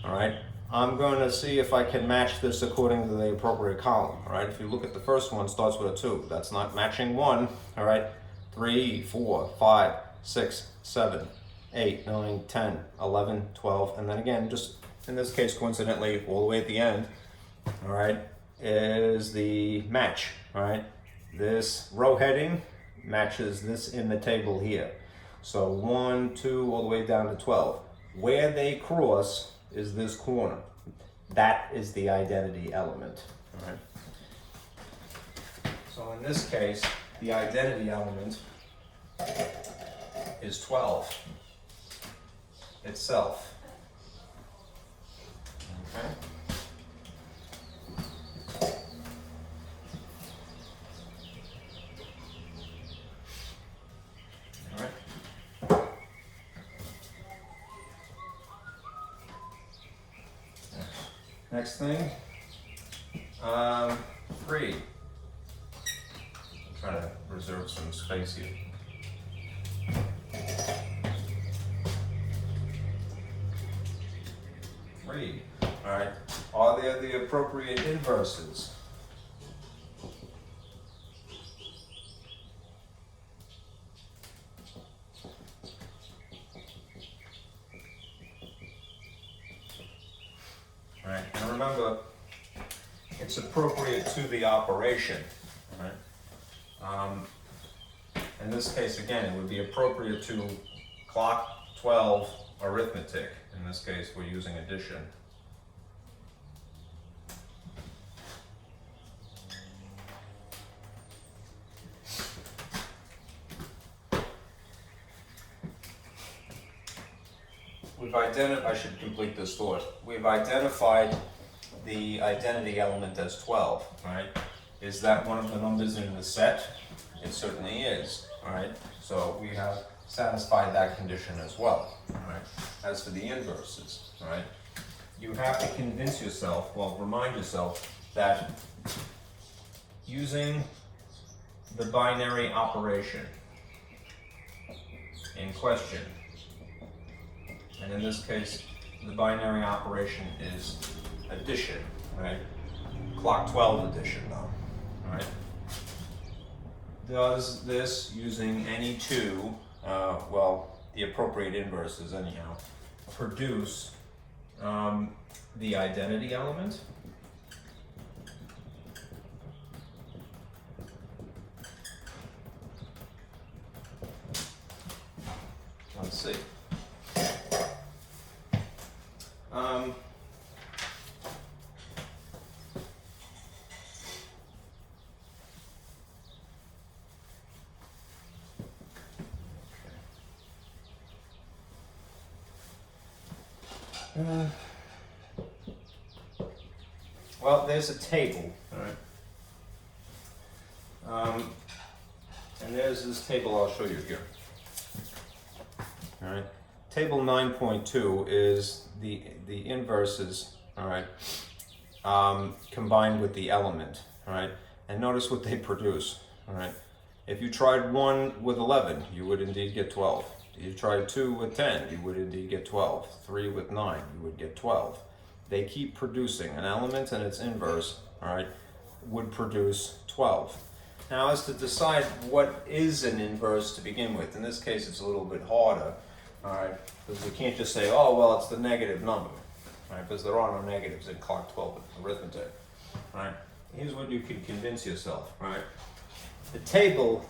all right, I'm going to see if I can match this according to the appropriate column. All right, if you look at the first one, starts with a 2. That's not matching 1. All right. 3, 4, 5, 6, 7, 8, 9, 10, 11, 12, and then again, just in this case, coincidentally, all the way at the end, all right, is the match, all right? This row heading matches this in the table here. So 1, 2, all the way down to 12. Where they cross is this corner. That is the identity element, all right? So in this case, the identity element is 12 itself. Okay. All right. Next thing, 3. Try to reserve some space here. 3. All right. Are there the appropriate inverses? All right. And remember, it's appropriate to the operation. All right. In this case, again, it would be appropriate to clock 12 arithmetic. In this case, we're using addition. I should complete this thought. We've identified the identity element as 12, right? Is that one of the numbers in the set? It certainly is, all right? So we have satisfied that condition as well, all right? As for the inverses, all right? You have to convince yourself, well, remind yourself that using the binary operation in question, and in this case, the binary operation is addition, right? Clock 12 addition, though, all right? Does this using any two, well, the appropriate inverses anyhow, produce the identity element? Let's see. Well, there's a table, all right? And there's this table I'll show you here. All right. Table 9.2 is the inverses, all right, combined with the element, all right. And notice what they produce, all right. If you tried 1 with 11, you would indeed get 12. If you tried 2 with 10, you would indeed get 12. 3 with 9, you would get 12. They keep producing an element and its inverse, all right, would produce 12. Now, as to decide what is an inverse to begin with, in this case it's a little bit harder, all right, because we can't just say, oh, well, it's the negative number, right, because there are no negatives in clock 12 arithmetic, right. Here's what you can convince yourself, right. The table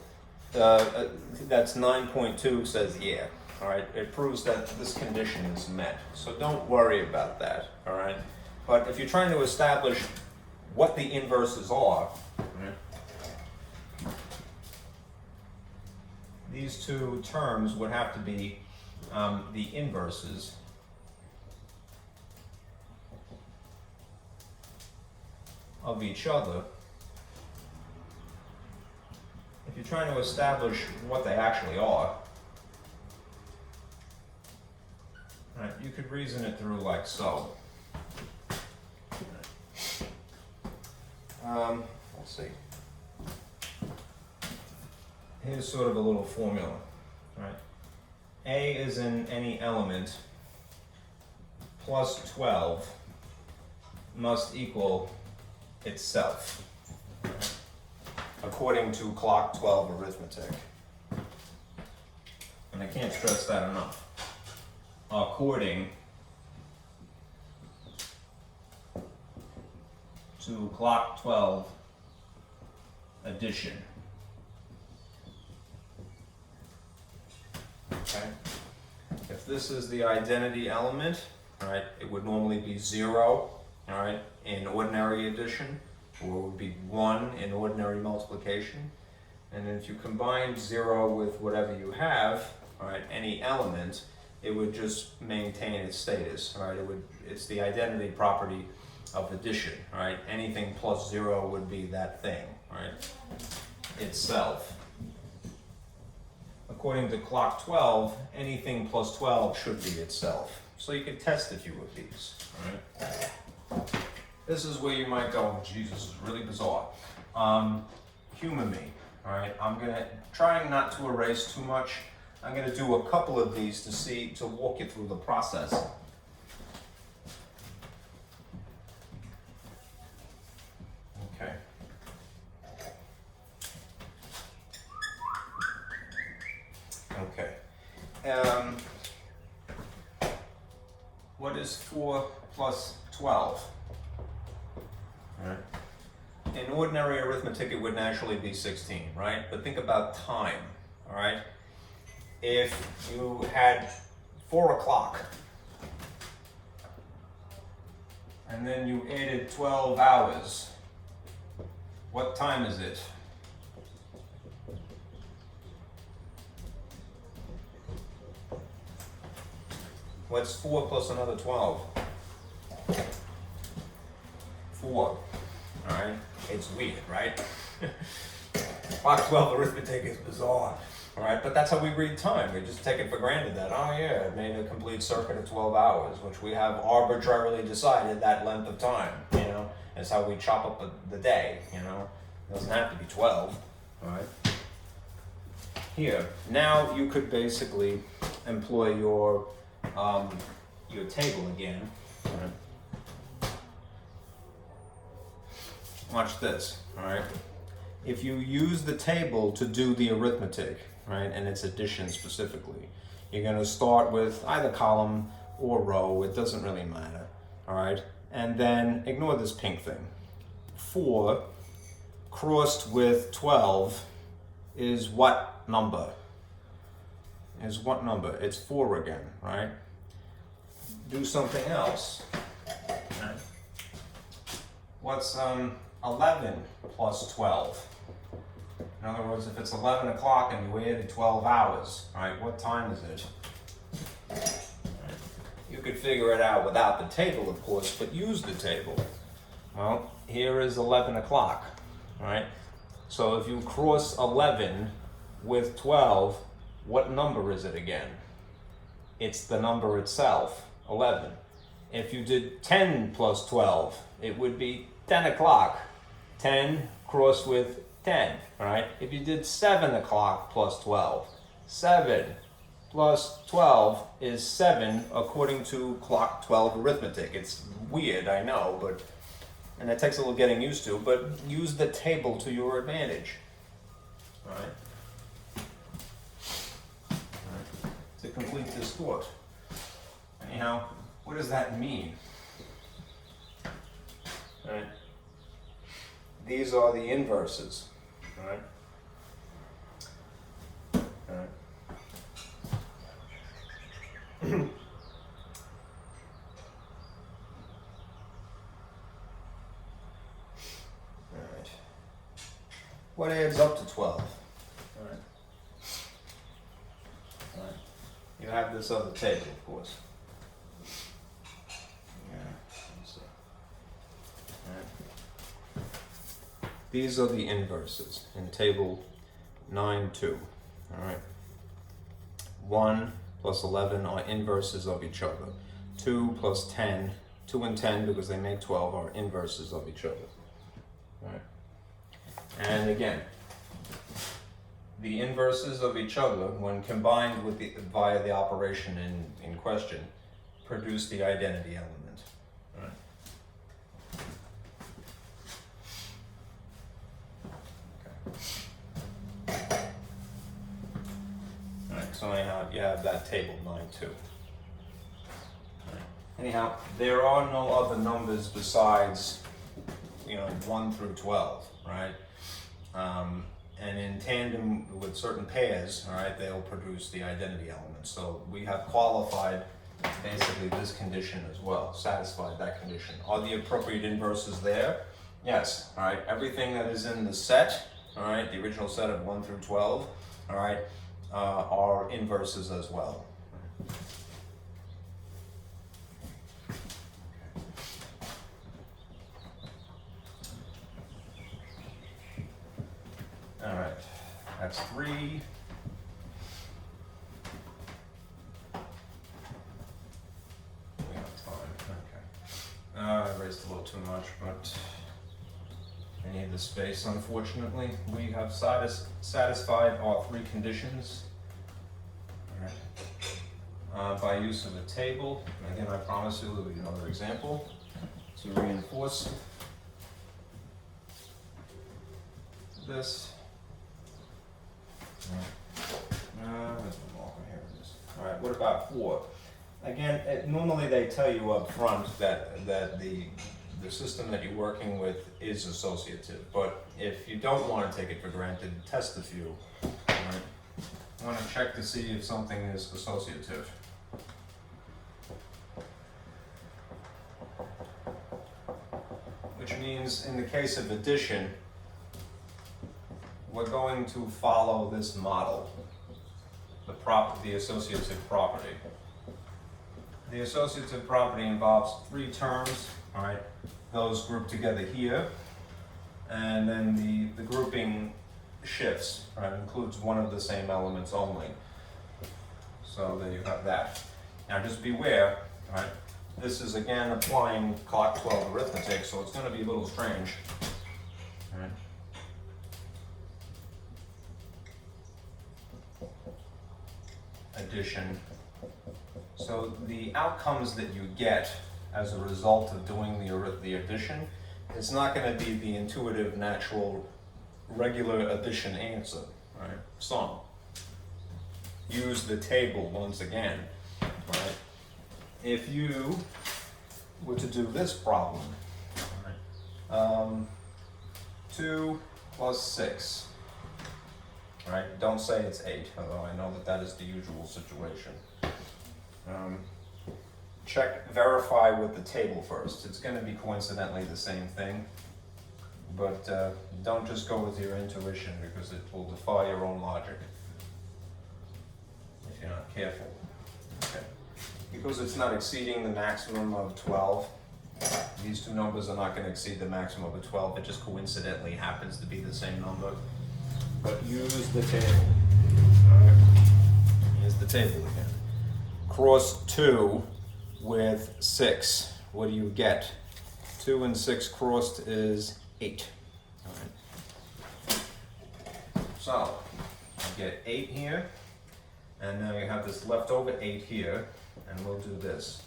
that's 9.2 says yeah, all right, it proves that this condition is met, so don't worry about that, all right. But if you're trying to establish what the inverses are, right, these two terms would have to be the inverses of each other. If you're trying to establish what they actually are, right, you could reason it through like so. Let's see. Here's sort of a little formula, right? A is in any element plus 12 must equal itself, right? According to clock 12 arithmetic. And I can't stress that enough. According to clock 12 addition. Okay. If this is the identity element, right, it would normally be 0, all right, in ordinary addition, or it would be 1 in ordinary multiplication. And then if you combine 0 with whatever you have, all right, any element, it would just maintain its status, all right? It's the identity property of addition, all right? Anything plus 0 would be that thing, right? Itself. According to clock 12, anything plus 12 should be itself. So you could test a few of these, all right? This is where you might go, Jesus, this is really bizarre. Humor me, all right? I'm trying not to erase too much. I'm gonna do a couple of these to walk you through the process. Okay. Okay. What is 4 plus 12? All right. In ordinary arithmetic, it would naturally be 16, right? But think about time, all right? If you had 4 o'clock, and then you added 12 hours, what time is it? What's 4 plus another 12? 4, all right? It's weird, right? Clock 12 arithmetic is bizarre, all right? But that's how we read time. We just take it for granted that, oh yeah, it made a complete circuit of 12 hours, which we have arbitrarily decided that length of time, you know? That's how we chop up the day, you know? It doesn't have to be 12, all right? Here, now you could basically employ your table again, all right? Watch this, all right? If you use the table to do the arithmetic, right, and its addition specifically, you're going to start with either column or row, it doesn't really matter, all right? And then ignore this pink thing. 4 crossed with 12 is what number? Is what number? It's 4 again, right? Do something else. Right? What's 11 plus 12? In other words, if it's 11 o'clock and you added 12 hours, right, what time is it? Right. You You could figure it out without the table, of course, but use the table. Well, here is 11 o'clock, right? So if you cross 11 with 12, what number is it again? It's the number itself, 11. If you did 10 plus 12, it would be 10 o'clock. 10 crossed with 10, right? If you did 7 o'clock plus 12, 7 plus 12 is 7 according to clock 12 arithmetic. It's weird, I know, and it takes a little getting used to, but use the table to your advantage, all right? To complete this thought. Anyhow, what does that mean? All right. These are the inverses, all right? All right. Alright. What adds up to 12? Alright. Alright. You have this other table, of course. Yeah, let's see. Alright. These are the inverses in table 9-2. Alright. 1 plus 11 are inverses of each other. 2 plus 10, 2 and 10, because they make 12, are inverses of each other. Right? And again, the inverses of each other, when combined with via the operation in question, produce the identity element. Right? So anyhow, you have that table 9-2. Right. Anyhow, there are no other numbers besides, 1 through 12, right? And in tandem with certain pairs, all right, they'll produce the identity element. So we have qualified basically this condition as well, satisfied that condition. Are the appropriate inverses there? Yes, all right. Everything that is in the set, all right, the original set of 1 through 12, all right, are inverses as well. All right, that's 3. We have time, okay. I raised a little too much, but I need the space, unfortunately. We have satisfied our 3 conditions by use of a table. And again, I promise you there will be another example to reinforce this. Here it is. All right, what about 4? Again, normally they tell you up front that the system that you're working with is associative, but if you don't want to take it for granted, test a few. All right? I want to check to see if something is associative. Which means in the case of addition, we're going to follow this model, the associative property. The associative property involves 3 terms, all right? Those grouped together here, and then the grouping shifts, right? Includes one of the same elements only. So there you have that. Now just beware, all right? This is again applying clock 12 arithmetic, so it's going to be a little strange. All right? Addition. So the outcomes that you get as a result of doing the addition, it's not going to be the intuitive, natural, regular addition answer, right? Sum. Use the table once again, right? If you were to do this problem, right? 2 plus 6, right? Don't say it's 8, although I know that is the usual situation. Verify with the table first. It's going to be coincidentally the same thing, but don't just go with your intuition because it will defy your own logic if you're not careful. Okay. because it's not exceeding the maximum of 12, these two numbers are not going to exceed the maximum of 12. It just coincidentally happens to be the same number. But use the table. All right. Here's the table again. Cross 2 with 6. What do you get? 2 and 6 crossed is 8. All right. So you get 8 here, and now you have this leftover 8 here, and we'll do this.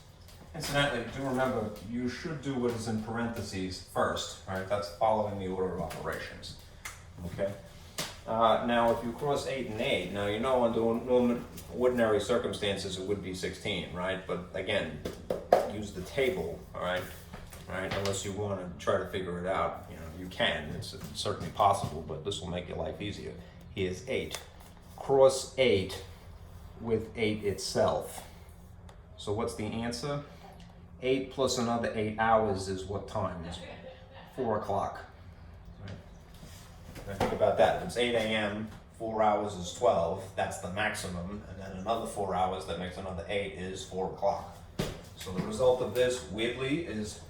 Incidentally, do remember, you should do what is in parentheses first, right? That's following the order of operations, okay? Now, if you cross 8 and 8, now you know under ordinary circumstances it would be 16, right? But again, use the table, all right? Unless you want to try to figure it out, you know, you can. It's certainly possible, but this will make your life easier. Here's 8. Cross 8 with 8 itself. So what's the answer? 8 plus another 8 hours is what time? Is 4 o'clock. Right. Now think about that. If it's 8 a.m., 4 hours is 12. That's the maximum. And then another 4 hours that makes another 8 is 4 o'clock. So the result of this, weirdly, is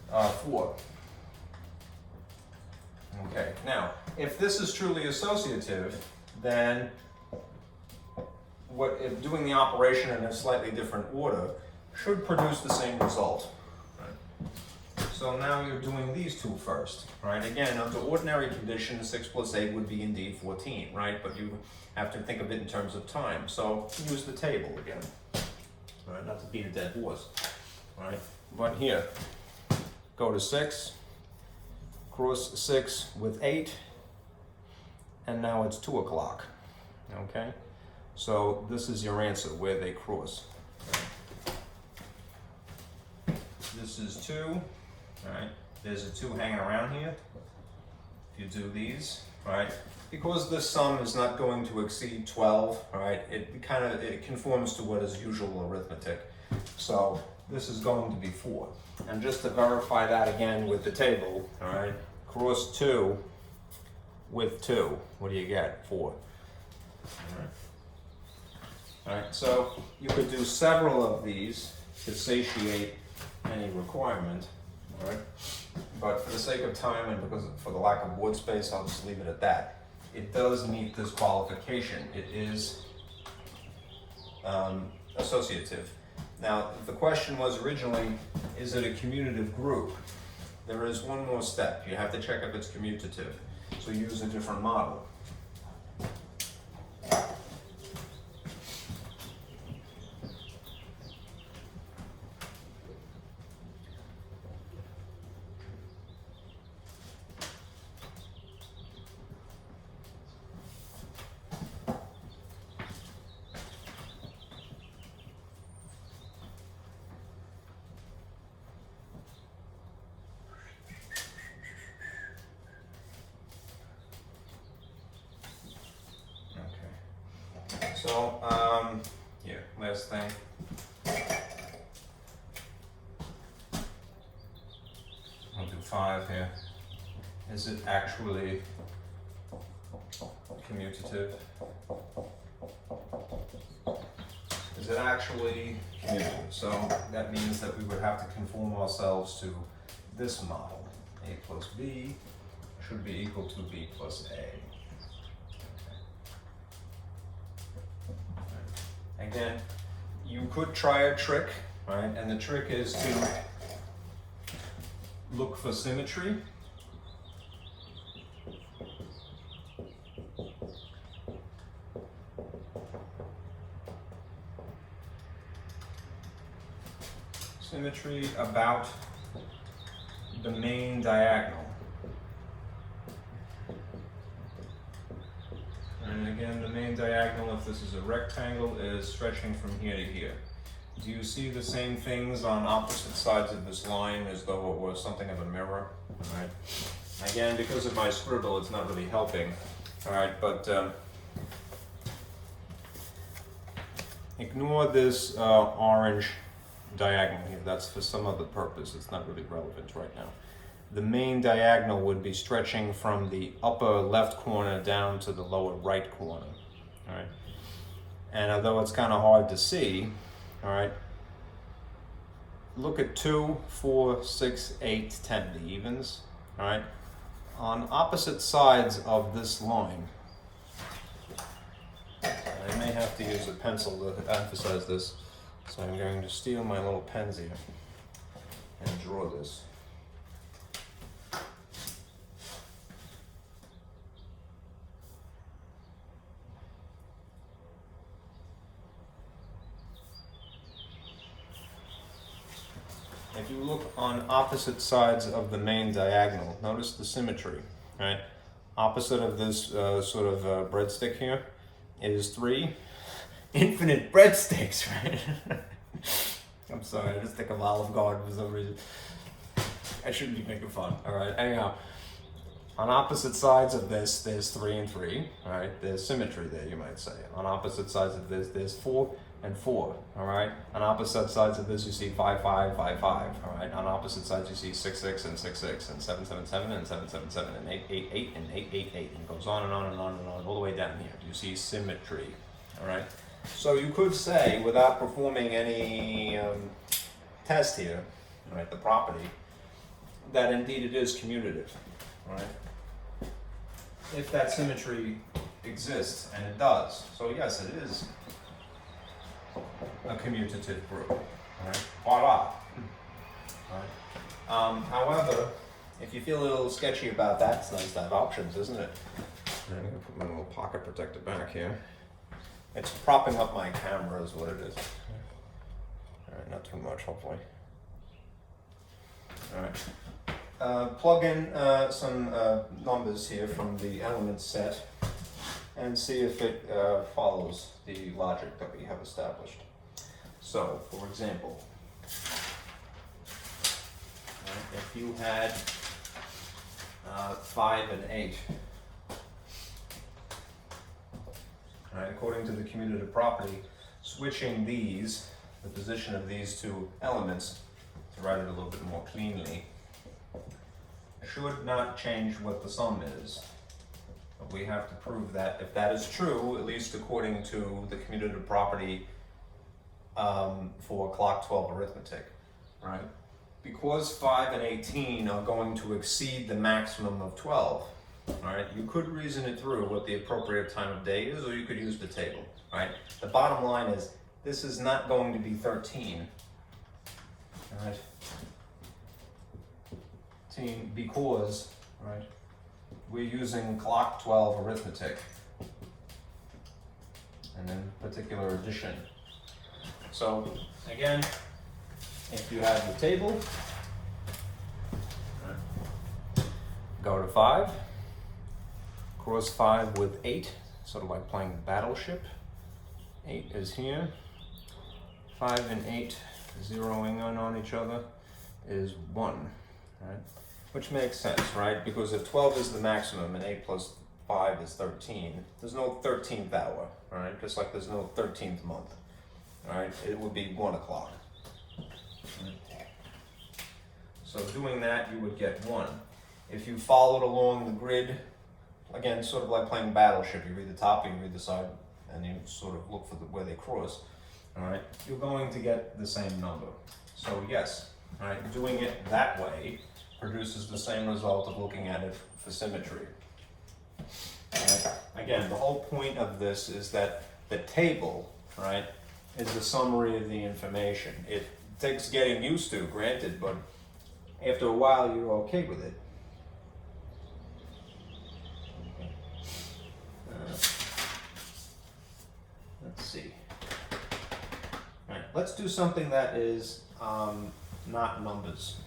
4. Okay. Now, if this is truly associative, then if doing the operation in a slightly different order should produce the same result. Right? So now you're doing these two first, right? Again, under ordinary conditions, 6 plus 8 would be indeed 14, right? But you have to think of it in terms of time. So use the table again, right? Not to beat a dead horse, right? But here, go to 6, cross 6 with 8, and now it's 2 o'clock, okay? So this is your answer, where they cross. This is 2, all right? There's a 2 hanging around here. If you do these, right? Because this sum is not going to exceed 12, right? It conforms to what is usual arithmetic. So this is going to be 4. And just to verify that again with the table, all right? Cross 2 with 2. What do you get? 4. All right. All right, so you could do several of these to satiate any requirement, all right? But for the sake of time and for the lack of board space, I'll just leave it at that. It does meet this qualification. It is associative. Now, the question was originally, is it a commutative group? There is one more step. You have to check if it's commutative. So use a different model. So, here, last thing. I'll do 5 here. Is it actually commutative? Is it actually commutative? So that means that we would have to conform ourselves to this model. A plus B should be equal to B plus A. Again, you could try a trick, right? And the trick is to look for symmetry. Symmetry about the main diagonal. And again, the main diagonal, if this is a rectangle, is stretching from here to here. Do you see the same things on opposite sides of this line as though it was something of a mirror? All right. Again, because of my scribble, it's not really helping. All right, but ignore this orange diagonal here. That's for some other purpose. It's not really relevant right now. The main diagonal would be stretching from the upper left corner down to the lower right corner, all right? And although it's kind of hard to see, all right, look at 2, 4, 6, 8, 10, the evens, all right? On opposite sides of this line, I may have to use a pencil to emphasize this, so I'm going to steal my little pens here and draw this. If you look on opposite sides of the main diagonal, notice the symmetry, right? Opposite of this sort of breadstick here is 3 infinite breadsticks, right? I'm sorry, I just think of Olive Garden for some reason. I shouldn't be making fun, all right? Anyhow, on opposite sides of this, there's 3 and 3, all right? There's symmetry there, you might say. On opposite sides of this, there's 4 and 4, all right? On opposite sides of this, you see 5, 5, 5, 5, all right? On opposite sides, you see 6, 6, and 6, 6, and 7, 7, 7, and 7, 7, 7, and 8, 8, 8, and 8, 8, 8, and it goes on and on and on and on, all the way down here. You see symmetry, all right? So you could say, without performing any test here, all right, the property, that indeed it is commutative, all right? If that symmetry exists, and it does. So yes, it is a commutative group, all right? Voila. All right. However, if you feel a little sketchy about that, it's nice to have options, isn't it? I'm going to put my little pocket protector back here. It's propping up my camera is what it is. All right, not too much, hopefully. All right. Plug in some numbers here from the element set and see if it follows the logic that we have established. So, for example, if you had 5 and 8, right, according to the commutative property, switching these, the position of these two elements, to write it a little bit more cleanly, should not change what the sum is. But we have to prove that if that is true, at least according to the commutative property for clock 12 arithmetic, right? Because 5 and 18 are going to exceed the maximum of 12, right? You could reason it through what the appropriate time of day is, or you could use the table, right? The bottom line is, this is not going to be 13, right? Because, right, we're using clock 12 arithmetic and then particular addition. So again, if you have the table, right, go to 5, cross 5 with 8, sort of like playing Battleship. 8 is here. 5 and 8 zeroing in on each other is 1, right? Which makes sense, right? Because if 12 is the maximum and 8 plus 5 is 13, there's no 13th hour, right? Just like there's no 13th month, right? It would be 1 o'clock. So doing that, you would get 1. If you followed along the grid, again, sort of like playing Battleship, you read the top, you read the side, and you sort of look for where they cross, all right? You're going to get the same number. So yes, all right, doing it that way produces the same result of looking at it for symmetry. Right? Again, the whole point of this is that the table, right, is a summary of the information. It takes getting used to, granted, but after a while you're okay with it. Okay. Let's see. All right, let's do something that is not numbers.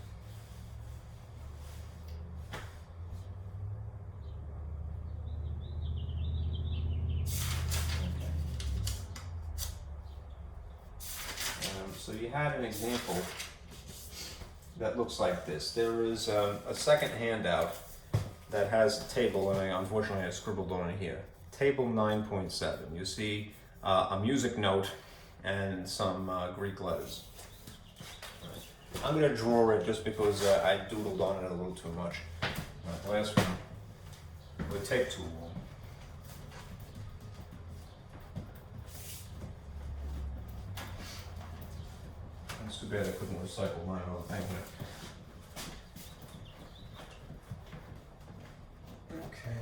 So you had an example that looks like this. There is a second handout that has a table, and unfortunately I scribbled on it here. Table 9.7. You see a music note and some Greek letters. Right. I'm going to draw it just because I doodled on it a little too much. The last one would take too long. It's too bad I couldn't recycle my other thing here. Okay.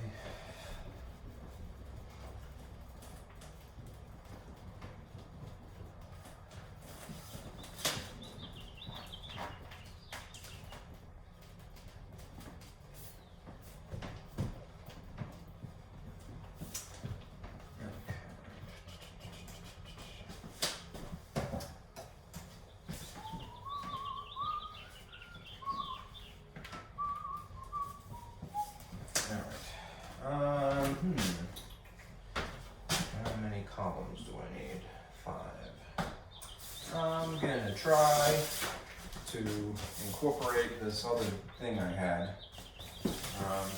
How many columns do I need? 5. I'm gonna try to incorporate this other thing I had. I'll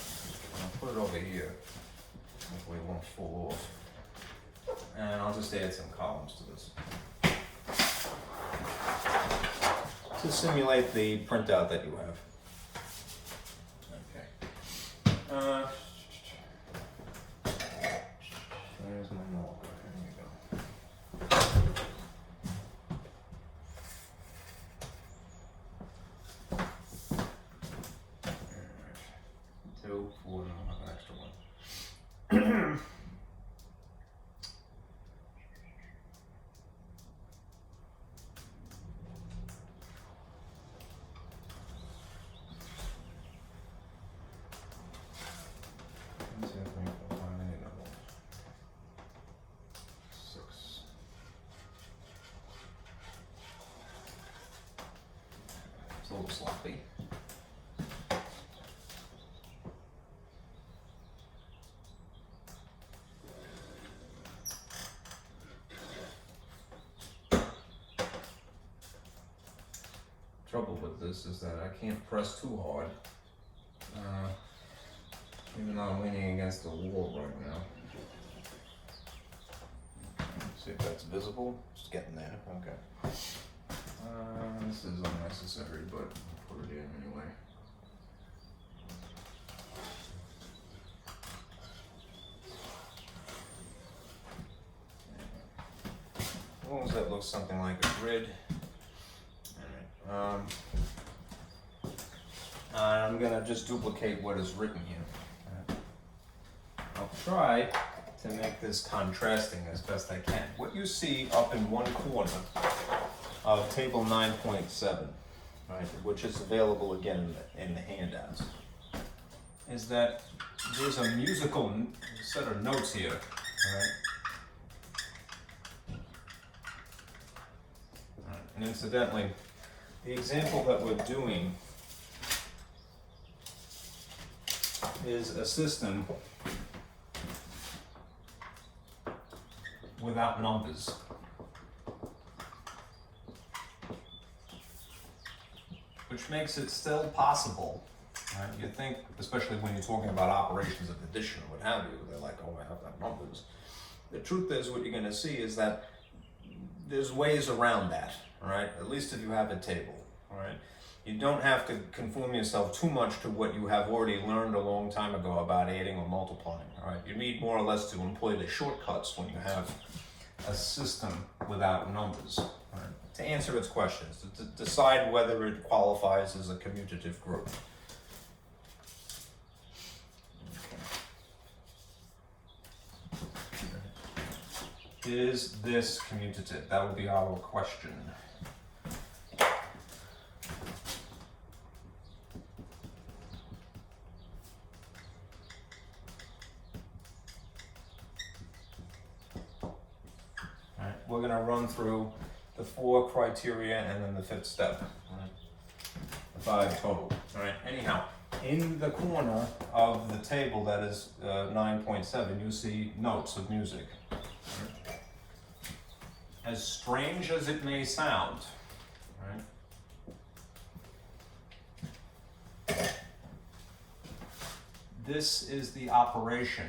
put it over here. Hopefully it won't fall off. And I'll just add some columns to this to simulate the printout that you have. There's my marker. There you go. Alright. 2, 4, no, I'll have an extra one. 6. It's a little sloppy. Trouble with this is that I can't press too hard, even though I'm leaning against the wall right now. Let's see if that's visible. Just getting there. Okay. This is unnecessary, but I'll put it in anyway. As long as that looks something like a grid. I'm gonna just duplicate what is written here. I'll try to make this contrasting as best I can. What you see up in one corner of table 9.7, right, which is available again in the handouts, is that there's a musical set of notes here, right? And incidentally, the example that we're doing is a system without numbers. Which makes it still possible, right? You think, especially when you're talking about operations of addition or what have you, they're like, oh, I have to have numbers. The truth is, what you're going to see is that there's ways around that, all right? At least if you have a table, all right? You don't have to conform yourself too much to what you have already learned a long time ago about adding or multiplying, all right? You need more or less to employ the shortcuts when you have a system without numbers, all right? To answer its questions, to decide whether it qualifies as a commutative group. Okay. Is this commutative? That would be our question. We're going to run through the 4 criteria and then the 5th step. Right? The 5 total. All right. Anyhow, in the corner of the table that is 9.7, you see notes of music. Right? As strange as it may sound, right? This is the operation.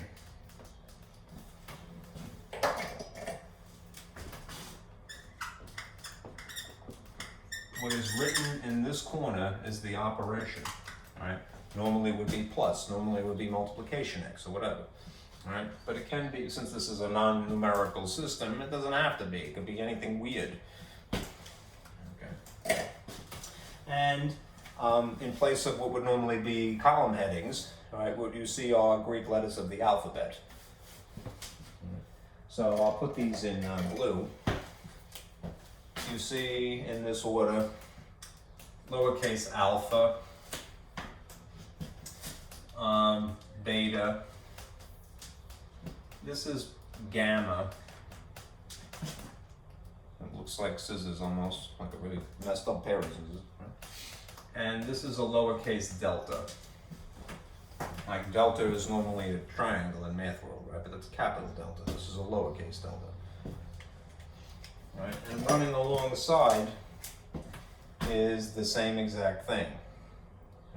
What is written in this corner is the operation, right? Normally would be plus, normally would be multiplication x or whatever, right? But it can be, since this is a non-numerical system, it doesn't have to be. It could be anything weird. Okay. And in place of what would normally be column headings, right, what you see are Greek letters of the alphabet. So I'll put these in blue. You see in this order, lowercase alpha, beta, this is gamma. It looks like scissors almost, like a really messed up pair of scissors. And this is a lowercase delta. Like delta is normally a triangle in math world, right? But it's a capital delta. This is a lowercase delta. Right? And running alongside is the same exact thing,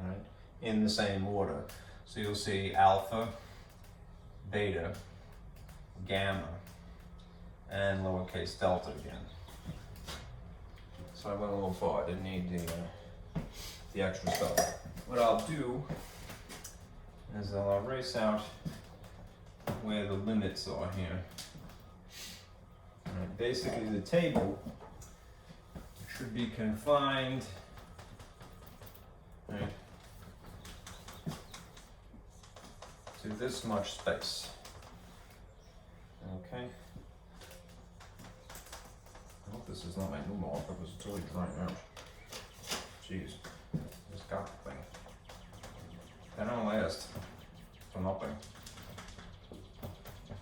right? In the same order. So you'll see alpha, beta, gamma, and lowercase delta again. So I went a little far. I didn't need the extra stuff. What I'll do is I'll erase out where the limits are here. Right, basically the table should be confined, right, to this much space. Okay. I hope this is not my new marker because it's really drying out. Jeez, this got the thing. That don't last for nothing. Okay.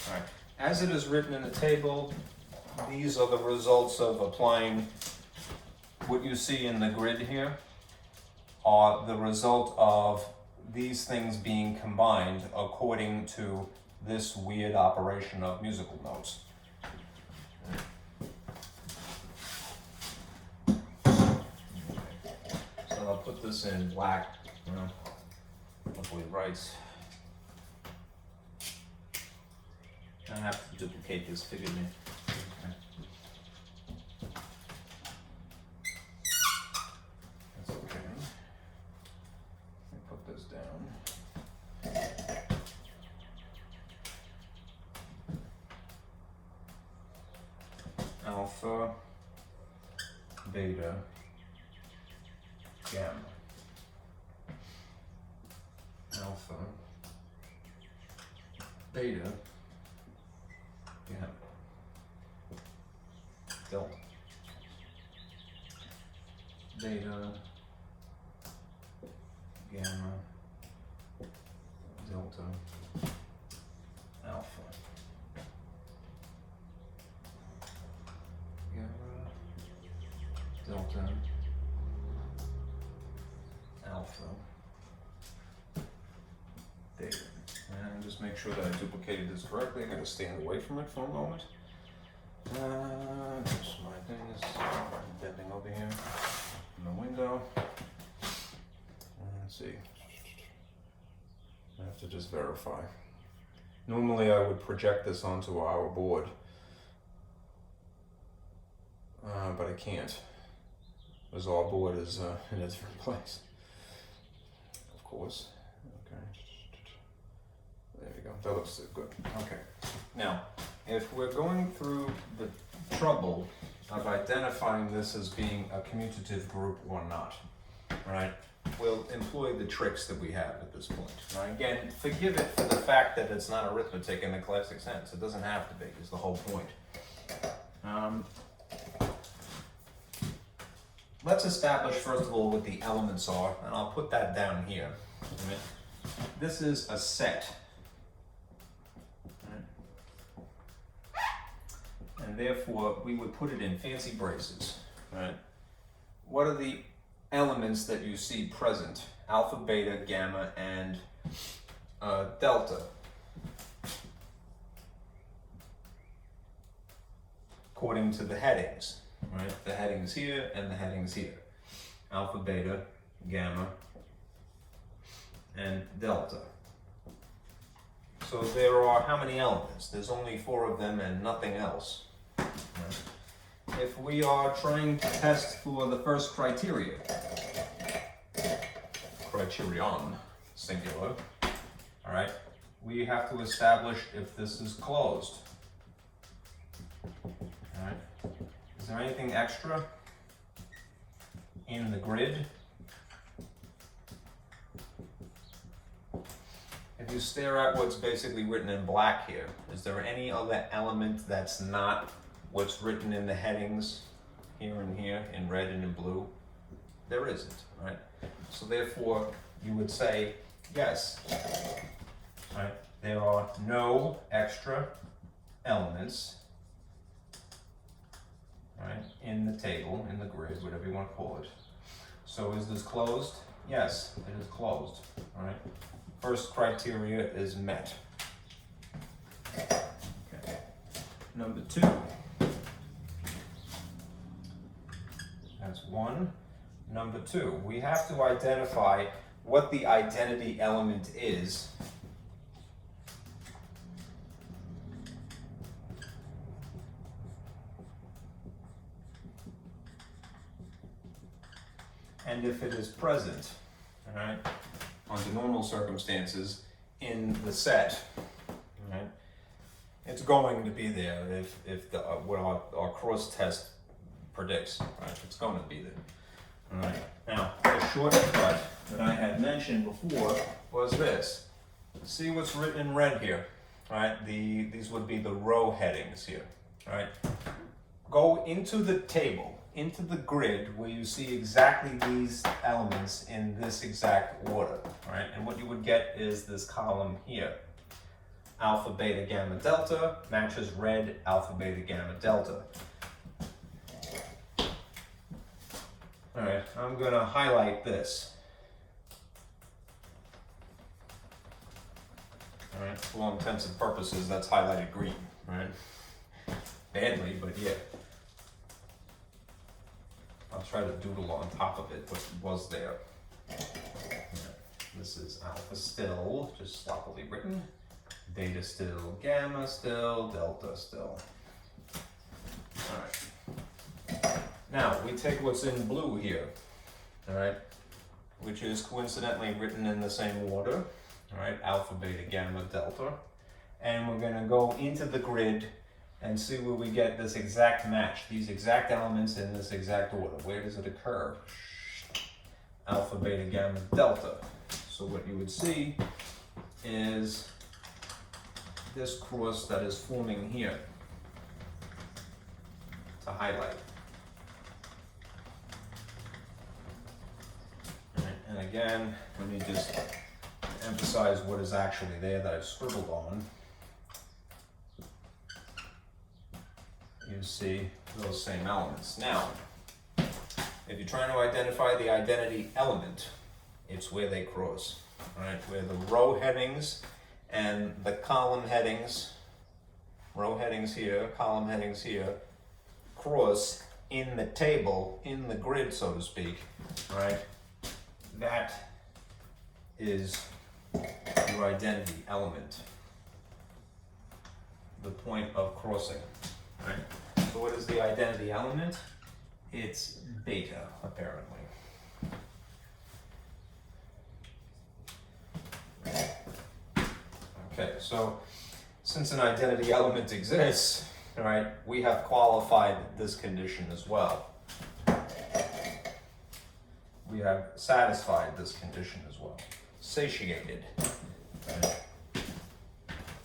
All right. As it is written in the table, these are the results of applying what you see in the grid here are the result of these things being combined according to this weird operation of musical notes. So I'll put this in black, hopefully it writes. I have to duplicate this, forgive me. Okay. That's okay. Let me put this down. Alpha, beta, gamma. Alpha, beta, gamma, delta, beta, gamma, delta, alpha, gamma, delta, alpha, beta. And just make sure that I duplicated this correctly. I gotta stand away from it for a moment. Just my thing is bending over here in the window. Let's see. I have to just verify. Normally I would project this onto our board, but I can't, because our board is in a different place. Of course. Okay. There we go. That looks good. Okay. Now, if we're going through the trouble of identifying this as being a commutative group or not, right? We'll employ the tricks that we have at this point. Now, again, forgive it for the fact that it's not arithmetic in the classic sense. It doesn't have to be, is the whole point. Let's establish, first of all, what the elements are, and I'll put that down here. Right? This is a set. And therefore, we would put it in fancy braces, right? What are the elements that you see present? Alpha, beta, gamma, and delta. According to the headings, right? The headings here and the headings here. Alpha, beta, gamma, and delta. So there are how many elements? There's only 4 of them and nothing else. Right? If we are trying to test for the first criterion, singular, all right, we have to establish if this is closed. All right. Is there anything extra? in the grid. If you stare at what's basically written in black here, is there any other element that's not what's written in the headings here and here in red and in blue? There isn't, right? So therefore, you would say, yes, right? There are no extra elements, right, in the table, in the grid, whatever you want to call it. So is this closed? Yes, it is closed, all right? First criteria is met. Okay. Number 2. That's 1. Number 2, we have to identify what the identity element is and if it is present, all right, under normal circumstances in the set, all right, it's going to be there if the what our cross test predicts, right? It's going to be there. All right. Now, the shortcut that I had mentioned before was this. See what's written in red here, all right? These would be the row headings here, all right? Go into the table, into the grid where you see exactly these elements in this exact order, all right? And what you would get is this column here. Alpha, beta, gamma, delta matches red, alpha, beta, gamma, delta. All right, I'm going to highlight this. All right, for all intents and purposes, that's highlighted green, right? Badly, but yeah. I'll try to doodle on top of it, what was there. Right. This is alpha still, just sloppily written. Beta still, gamma still, delta still. All right. Now, we take what's in blue here, all right, which is coincidentally written in the same order, all right, alpha, beta, gamma, delta, and we're going to go into the grid and see where we get this exact match, these exact elements in this exact order. Where does it occur? Alpha, beta, gamma, delta. So what you would see is this cross that is forming here to highlight. And again, let me just emphasize what is actually there that I've scribbled on. You see those same elements. Now, if you're trying to identify the identity element, it's where they cross, right? Where the row headings and the column headings, row headings here, column headings here, cross in the table, in the grid, so to speak, right? That is your identity element, the point of crossing, right? So what is the identity element? It's beta, apparently. Okay, so since an identity element exists, right, we have qualified this condition as well. We have satisfied this condition as well, satiated. Right.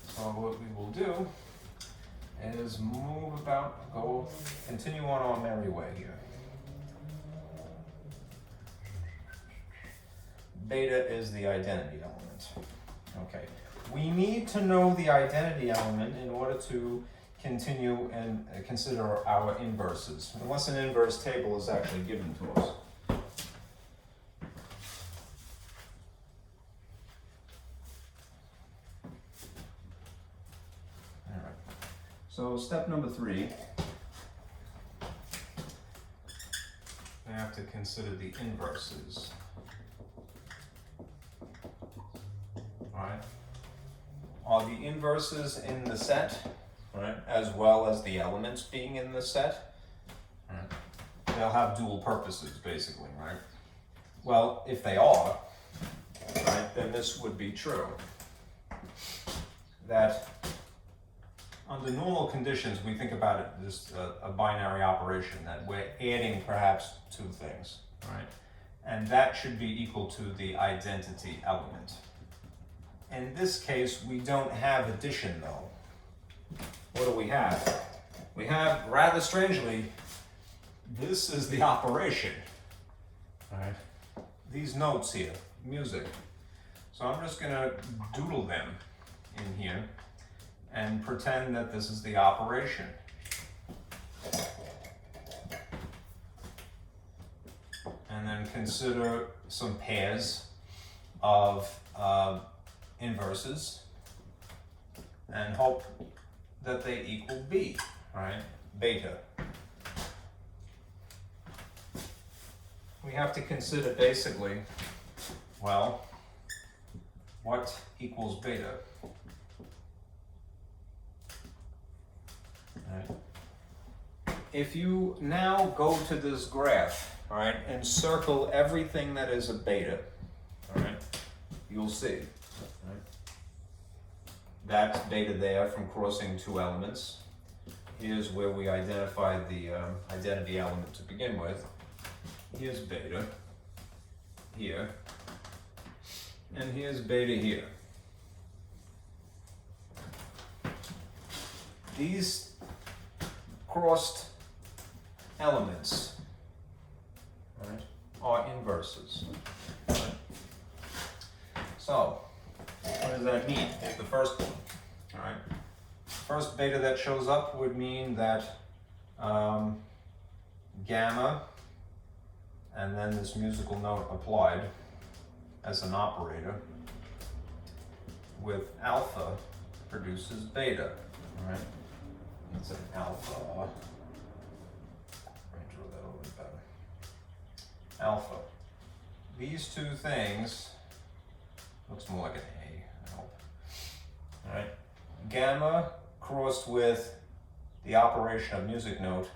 So what we will do is move about, continue on our merry way here. Beta is the identity element. Okay, we need to know the identity element in order to continue and consider our inverses, unless an inverse table is actually given to us. So step number 3, we have to consider the inverses. All right. Are the inverses in the set, right, as well as the elements being in the set? Right. They'll have dual purposes, basically, right? Well, if they are, right, then this would be true. That under normal conditions, we think about it just a binary operation, that we're adding perhaps two things, all right? And that should be equal to the identity element. In this case, we don't have addition though. What do we have? We have, rather strangely, this is the operation, all right? These notes here, music. So I'm just gonna doodle them in here and pretend that this is the operation. And then consider some pairs of inverses and hope that they equal B, right? Beta. We have to consider basically, well, what equals beta? Right. If you now go to this graph, all right, and circle everything that is a beta, all right, you'll see. Right? That's beta there from crossing two elements. Here's where we identified the identity element to begin with. Here's beta here, and here's beta here. These crossed elements, right, are inverses. Right? So, what does that mean? The first one, all right? First beta that shows up would mean that gamma, and then this musical note applied as an operator with alpha produces beta, all right? It's an alpha. Let me draw that a little bit better. Alpha. These two things, looks more like an A, I hope. All right. Gamma crossed with the operation of music note,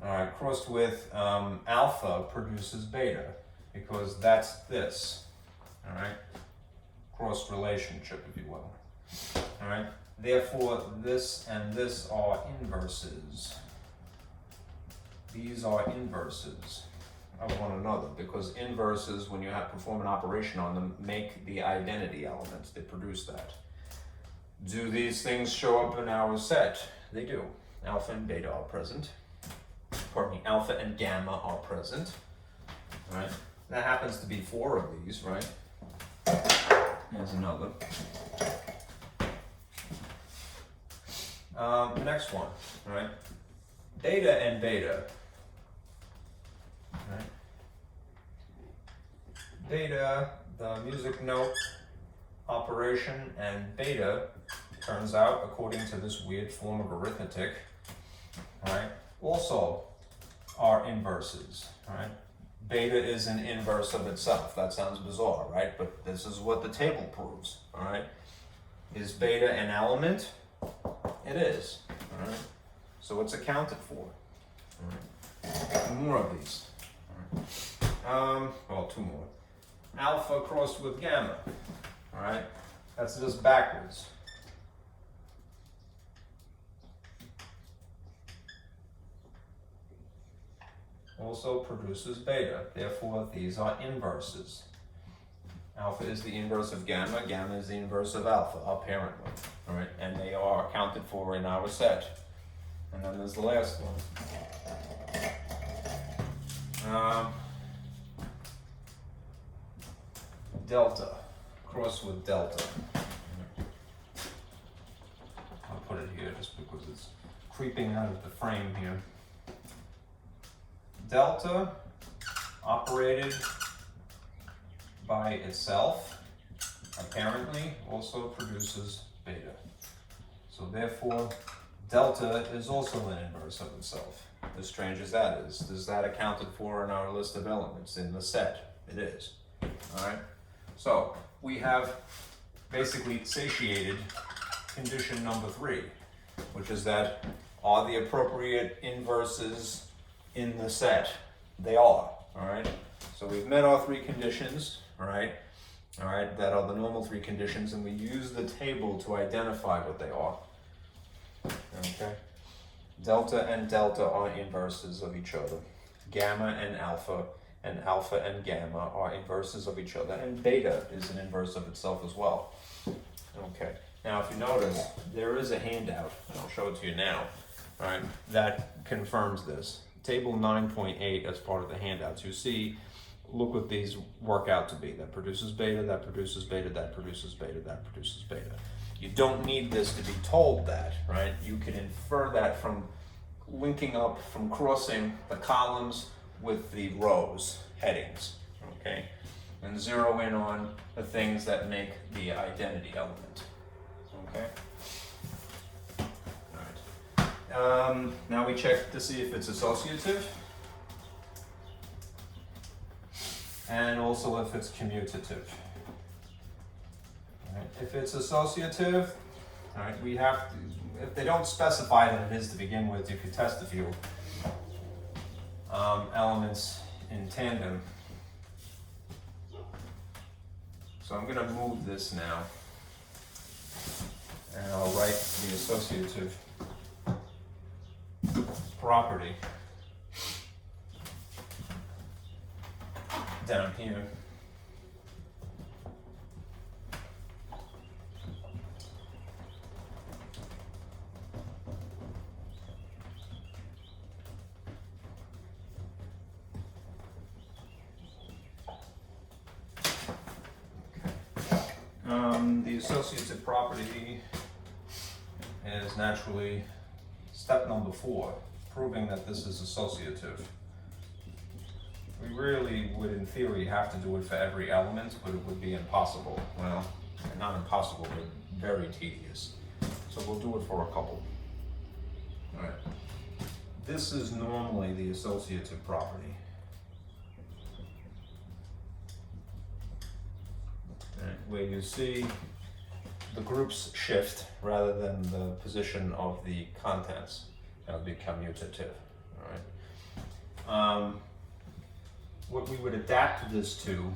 all right, crossed with alpha produces beta, because that's this, all right? Cross relationship, if you will, all right? Therefore, this and this are inverses. These are inverses of one another, because inverses, when you have perform an operation on them, make the identity elements. They produce that. Do these things show up in our set? They do. Alpha and beta are present. Pardon me, alpha and gamma are present. Right? That happens to be 4 of these, right? Here's another. Next one, right? Data and beta. Right? Data, the music note operation, and beta turns out, according to this weird form of arithmetic, right, also are inverses, right? Beta is an inverse of itself. That sounds bizarre, right? But this is what the table proves, all right? Is beta an element? It is, all right? So it's accounted for, all right? More of these, all right? Well, 2 more. Alpha crossed with gamma, all right? That's just backwards. Also produces beta. Therefore, these are inverses. Alpha is the inverse of gamma. Gamma is the inverse of alpha, apparently. All right, and they are accounted for in our set. And then there's the last one. Delta. Cross with delta. I'll put it here just because it's creeping out of the frame here. Delta, operated by itself, apparently also produces beta. So therefore, delta is also an inverse of itself. As strange as that is that accounted for in our list of elements in the set? It is. All right. So we have basically satiated condition number 3, which is that are the appropriate inverses in the set? They are, all right? So we've met our 3 conditions, all right, that are the normal 3 conditions, and we use the table to identify what they are, okay? Delta and delta are inverses of each other. Gamma and alpha and alpha and gamma are inverses of each other, and beta is an inverse of itself as well. Okay, now if you notice, there is a handout, and I'll show it to you now, right, that confirms this. Table 9.8 as part of the handouts, you see, look what these work out to be. That produces beta, that produces beta, that produces beta, that produces beta. You don't need this to be told that, right? You can infer that from linking up, from crossing the columns with the rows, headings, okay? And zero in on the things that make the identity element, okay? All right. Now we check to see if it's associative, and also if it's commutative. All right. If it's associative, all right, we have to, if they don't specify that it is to begin with, you could test a few elements in tandem. So I'm going to move this now, and I'll write the associative property down here. The associative property is naturally step number 4, proving that this is associative. We really would, in theory, have to do it for every element, but it would be impossible. Well, not impossible, but very tedious. So we'll do it for a couple. All right. This is normally the associative property. Right, where you see the groups shift rather than the position of the contents. That would be commutative. All right. What we would adapt this to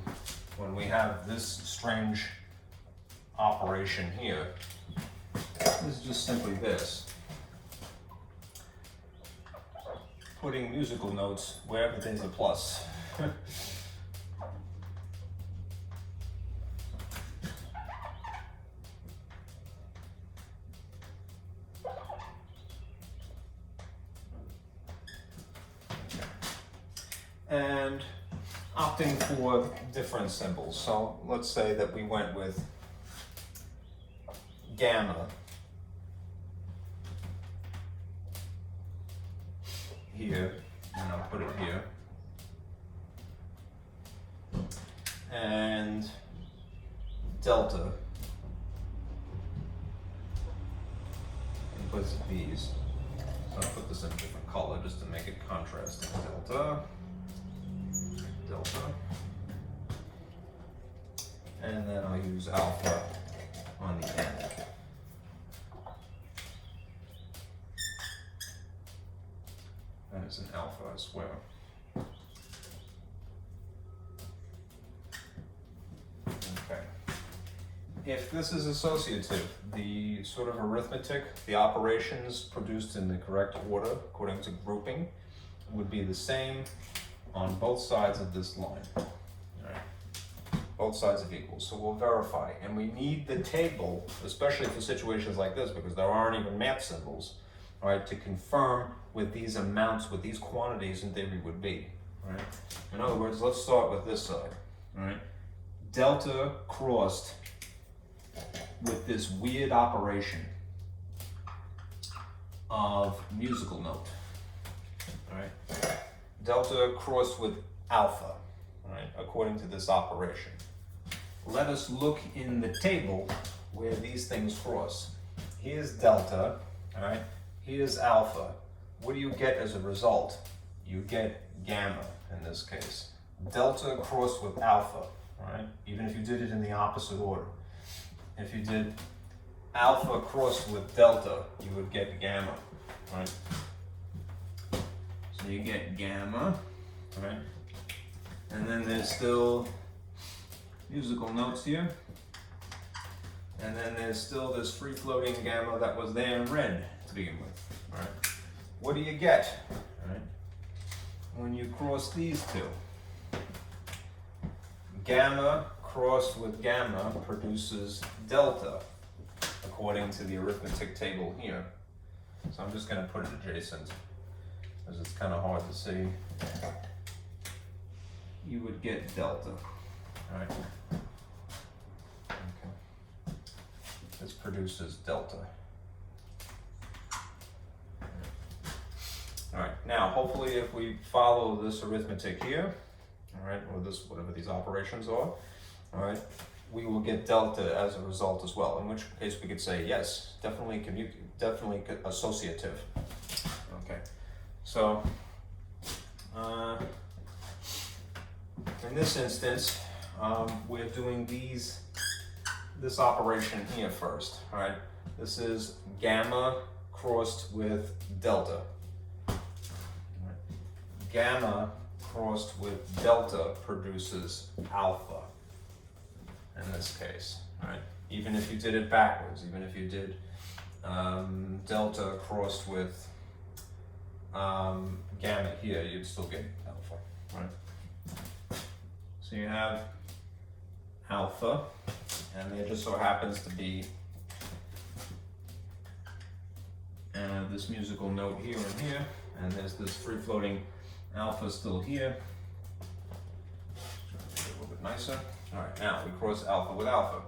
when we have this strange operation here is just simply this. Putting musical notes wherever there's a plus. And opting for different symbols. So let's say that we went with gamma here, and I'll put it here, and delta in place of these. So I'll put this in a different color just to make it contrasting. Delta. And then I'll use alpha on the end. That is an alpha as well. Okay. If this is associative, the sort of arithmetic, the operations produced in the correct order according to grouping would be the same on both sides of this line. All right. Both sides of equals. So we'll verify. And we need the table, especially for situations like this, because there aren't even math symbols, all right, to confirm what these amounts, what these quantities in theory would be. All right. In other words, let's start with this side. All right. Delta crossed with this weird operation of musical note. All right. Delta crossed with alpha, right, according to this operation. Let us look in the table where these things cross. Here's delta, all right, here's alpha. What do you get as a result? You get gamma in this case. Delta crossed with alpha, right, even if you did it in the opposite order. If you did alpha crossed with delta, you would get gamma, right? So you get gamma, right? And then there's still musical notes here. And then there's still this free-floating gamma that was there in red to begin with, right? What do you get, right, when you cross these two? gamma crossed with gamma produces delta, according to the arithmetic table here. So I'm just going to put it adjacent, because it's kind of hard to see. You would get delta, right? Okay. This produces delta. All right, now hopefully if we follow this arithmetic here, all right, or this, whatever these operations are, all right, we will get delta as a result as well, in which case we could say, yes, definitely definitely associative. Okay, so in this instance, we're doing this operation here first, all right? This is gamma crossed with delta. Gamma crossed with delta produces alpha in this case, right? Even if you did it backwards, even if you did delta crossed with gamma here, you'd still get alpha, right? So you have alpha, and there just so happens to be this musical note here and here, and there's this free-floating alpha still here. Try to make it a little bit nicer. All right, now we cross alpha with alpha.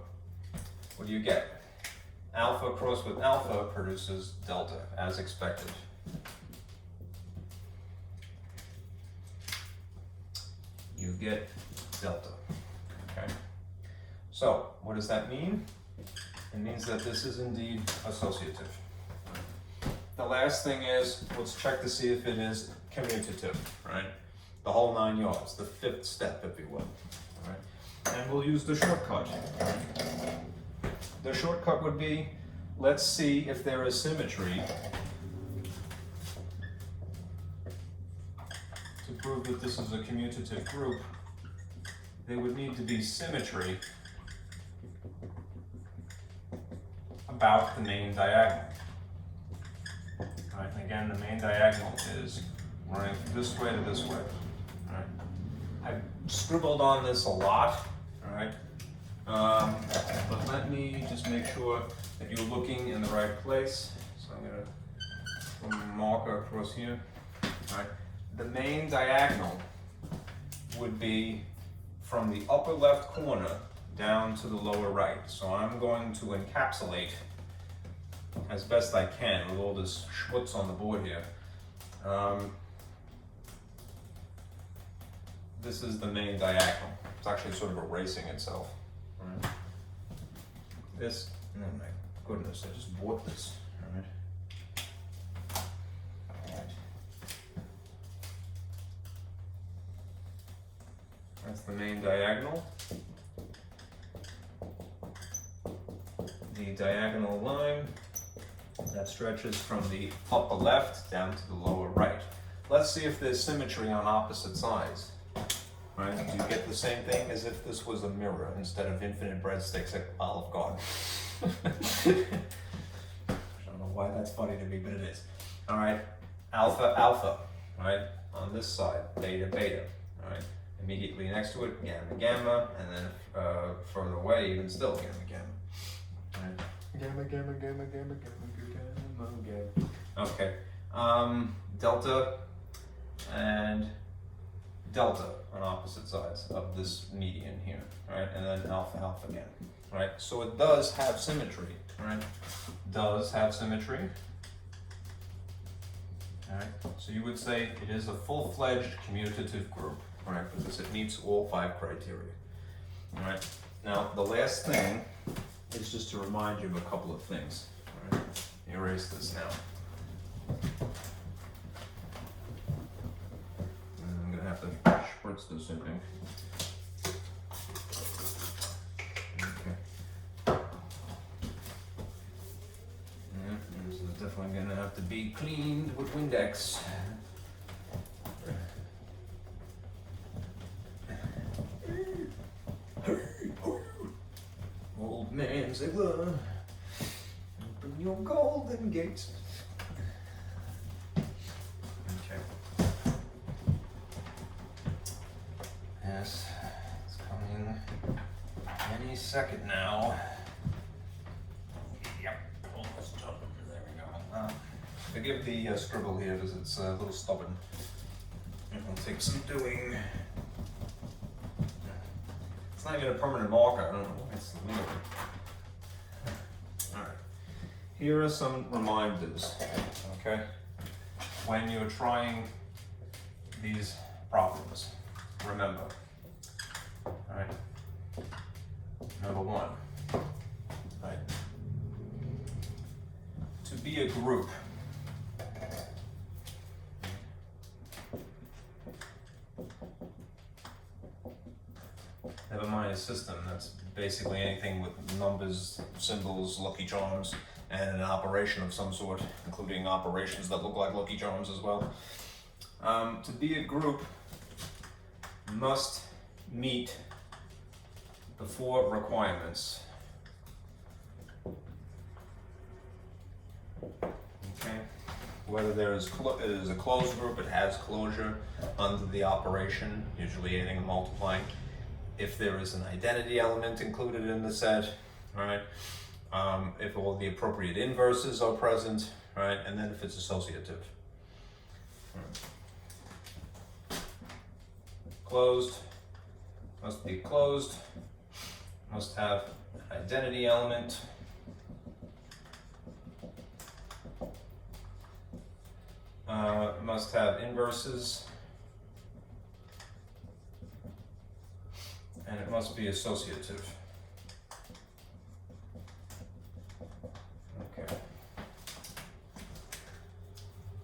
What do you get? Alpha crossed with alpha produces delta, as expected. You get delta, okay? So, what does that mean? It means that this is indeed associative. The last thing is, let's check to see if it is commutative, right? The whole 9 yards, the fifth step, if you will, all right? And we'll use the shortcut. The shortcut would be, let's see if there is symmetry to prove that this is a commutative group. There would need to be symmetry about the main diagonal. Right, and again, the main diagonal is running this way to this way. All right. I've scribbled on this a lot, all right? But let me just make sure that you're looking in the right place. So I'm gonna put a marker across here. All right. The main diagonal would be from the upper left corner down to the lower right. So I'm going to encapsulate as best I can with all this schmutz on the board here. This is the main diagonal. It's actually sort of erasing itself. Right. This, oh my goodness, I just bought this. All right. All right. That's the main diagonal. The diagonal line that stretches from the upper left down to the lower right. Let's see if there's symmetry on opposite sides. Right? Do you get the same thing as if this was a mirror instead of infinite breadsticks at Olive Garden? I don't know why that's funny to me, but it is. All right, alpha, alpha, right? On this side, beta, beta, all right? Immediately next to it, gamma, gamma, and then further away, even still, gamma, gamma. All right. Gamma, gamma, gamma, gamma, gamma, gamma, gamma. Okay, delta and delta on opposite sides of this median here, right? And then alpha, alpha again, right? So it does have symmetry, right? Does have symmetry. All right, so you would say it is a full-fledged commutative group, right? Because it meets all 5 criteria. All right, now the last thing is just to remind you of a couple of things. All right, erase this now. And I'm gonna have to spritz this in ink. Okay. Yeah, this is definitely gonna have to be cleaned with Windex. Old man Ziegler, open your golden gates. Okay. Yes, it's coming. any second now. Yep, almost done. There we go. Forgive the scribble here because it's a little stubborn. It'll take some doing. It's not even a permanent marker. I don't know why it's weird. All right. Here are some reminders. Okay. When you're trying these problems, remember. All right. Number one. Right. To be a group. Never mind a system, that's basically anything with numbers, symbols, lucky charms, and an operation of some sort, including operations that look like lucky charms as well. To be a group must meet the four requirements. Okay. Whether it is a closed group, it has closure under the operation, usually anything multiplying. If there is an identity element included in the set, right? If all the appropriate inverses are present, right? And then if it's associative. Right. Closed, must be closed, must have an identity element. Must have inverses. And it must be associative. Okay.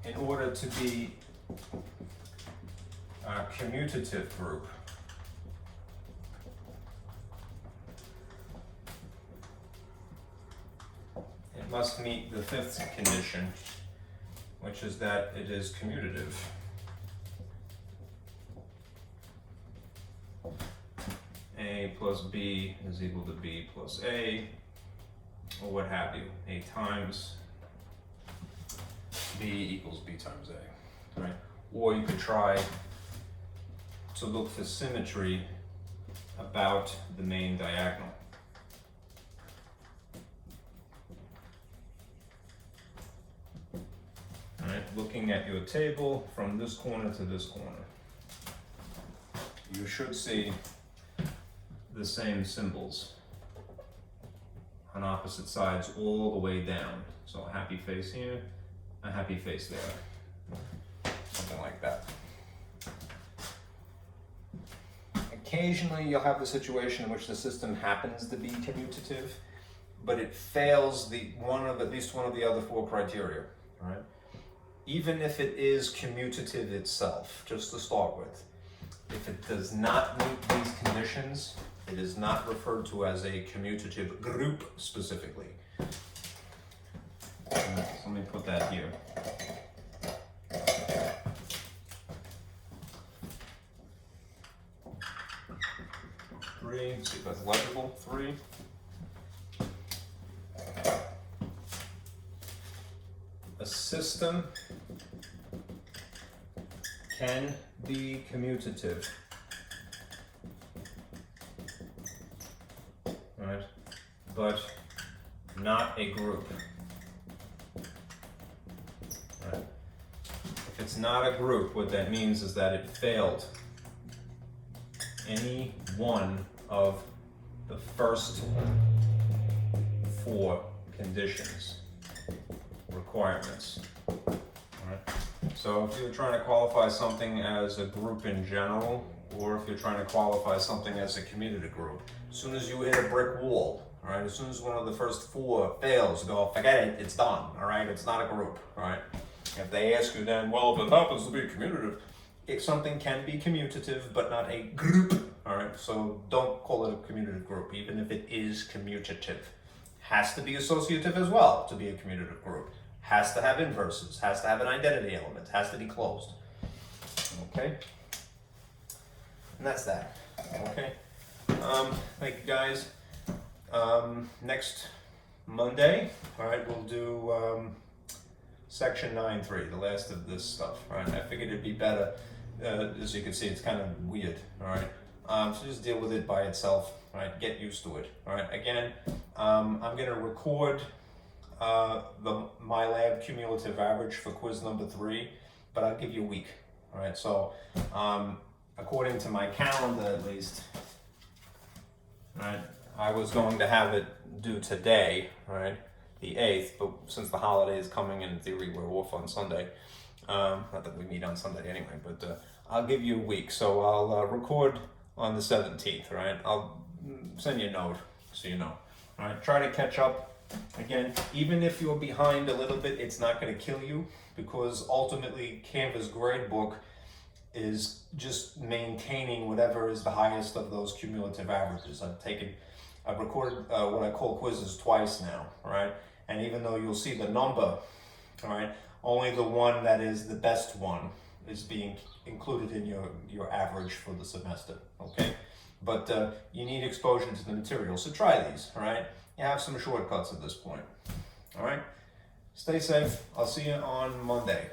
In order to be a commutative group, it must meet the fifth condition, which is that it is commutative. A plus B is equal to B plus A, or what have you. A times B equals B times A, right? Or you could try to look for symmetry about the main diagonal. All right, looking at your table from this corner to this corner, you should see the same symbols on opposite sides all the way down. So a happy face here, a happy face there, something like that. Occasionally you'll have the situation in which the system happens to be commutative, but it fails at least one of the other four criteria, right? Even if it is commutative itself, just to start with, if it does not meet these conditions, it is not referred to as a commutative group specifically. So let me put that here. Three, see if that's legible. 3. A system can be commutative. Right, but not a group. Right. If it's not a group, what that means is that it failed any one of the first 4 conditions, requirements. Right. So if you're trying to qualify something as a group in general, or if you're trying to qualify something as a commutative group, as soon as you hit a brick wall, all right, as soon as one of the first 4 fails, go, forget it, it's done, all right, it's not a group, all right. If they ask you then, well, if it happens to be commutative, something can be commutative, but not a group, all right, so don't call it a commutative group, even if it is commutative. Has to be associative as well to be a commutative group. Has to have inverses, has to have an identity element, has to be closed, okay? And that's that, okay? Thank you guys. Next Monday, all right, we'll do section 9.3, the last of this stuff, all right? I figured it'd be better, as you can see, it's kind of weird, all right? So just deal with it by itself, right? Get used to it, all right? Again, I'm gonna record my lab cumulative average for quiz number 3, but I'll give you a week, all right? So according to my calendar at least, right, I was going to have it due today, right, the 8th, but since the holiday is coming in theory we're off on Sunday, not that we meet on Sunday anyway, but I'll give you a week. So I'll record on the 17th, right? I'll send you a note so you know. All right, try to catch up. Again, even if you're behind a little bit, it's not going to kill you, because ultimately Canva's gradebook is just maintaining whatever is the highest of those cumulative averages. I've recorded what I call quizzes twice now, all right? And even though you'll see the number, all right, only the one that is the best one is being included in your average for the semester, okay? But you need exposure to the material, so try these, all right? You have some shortcuts at this point, all right? Stay safe. I'll see you on Monday.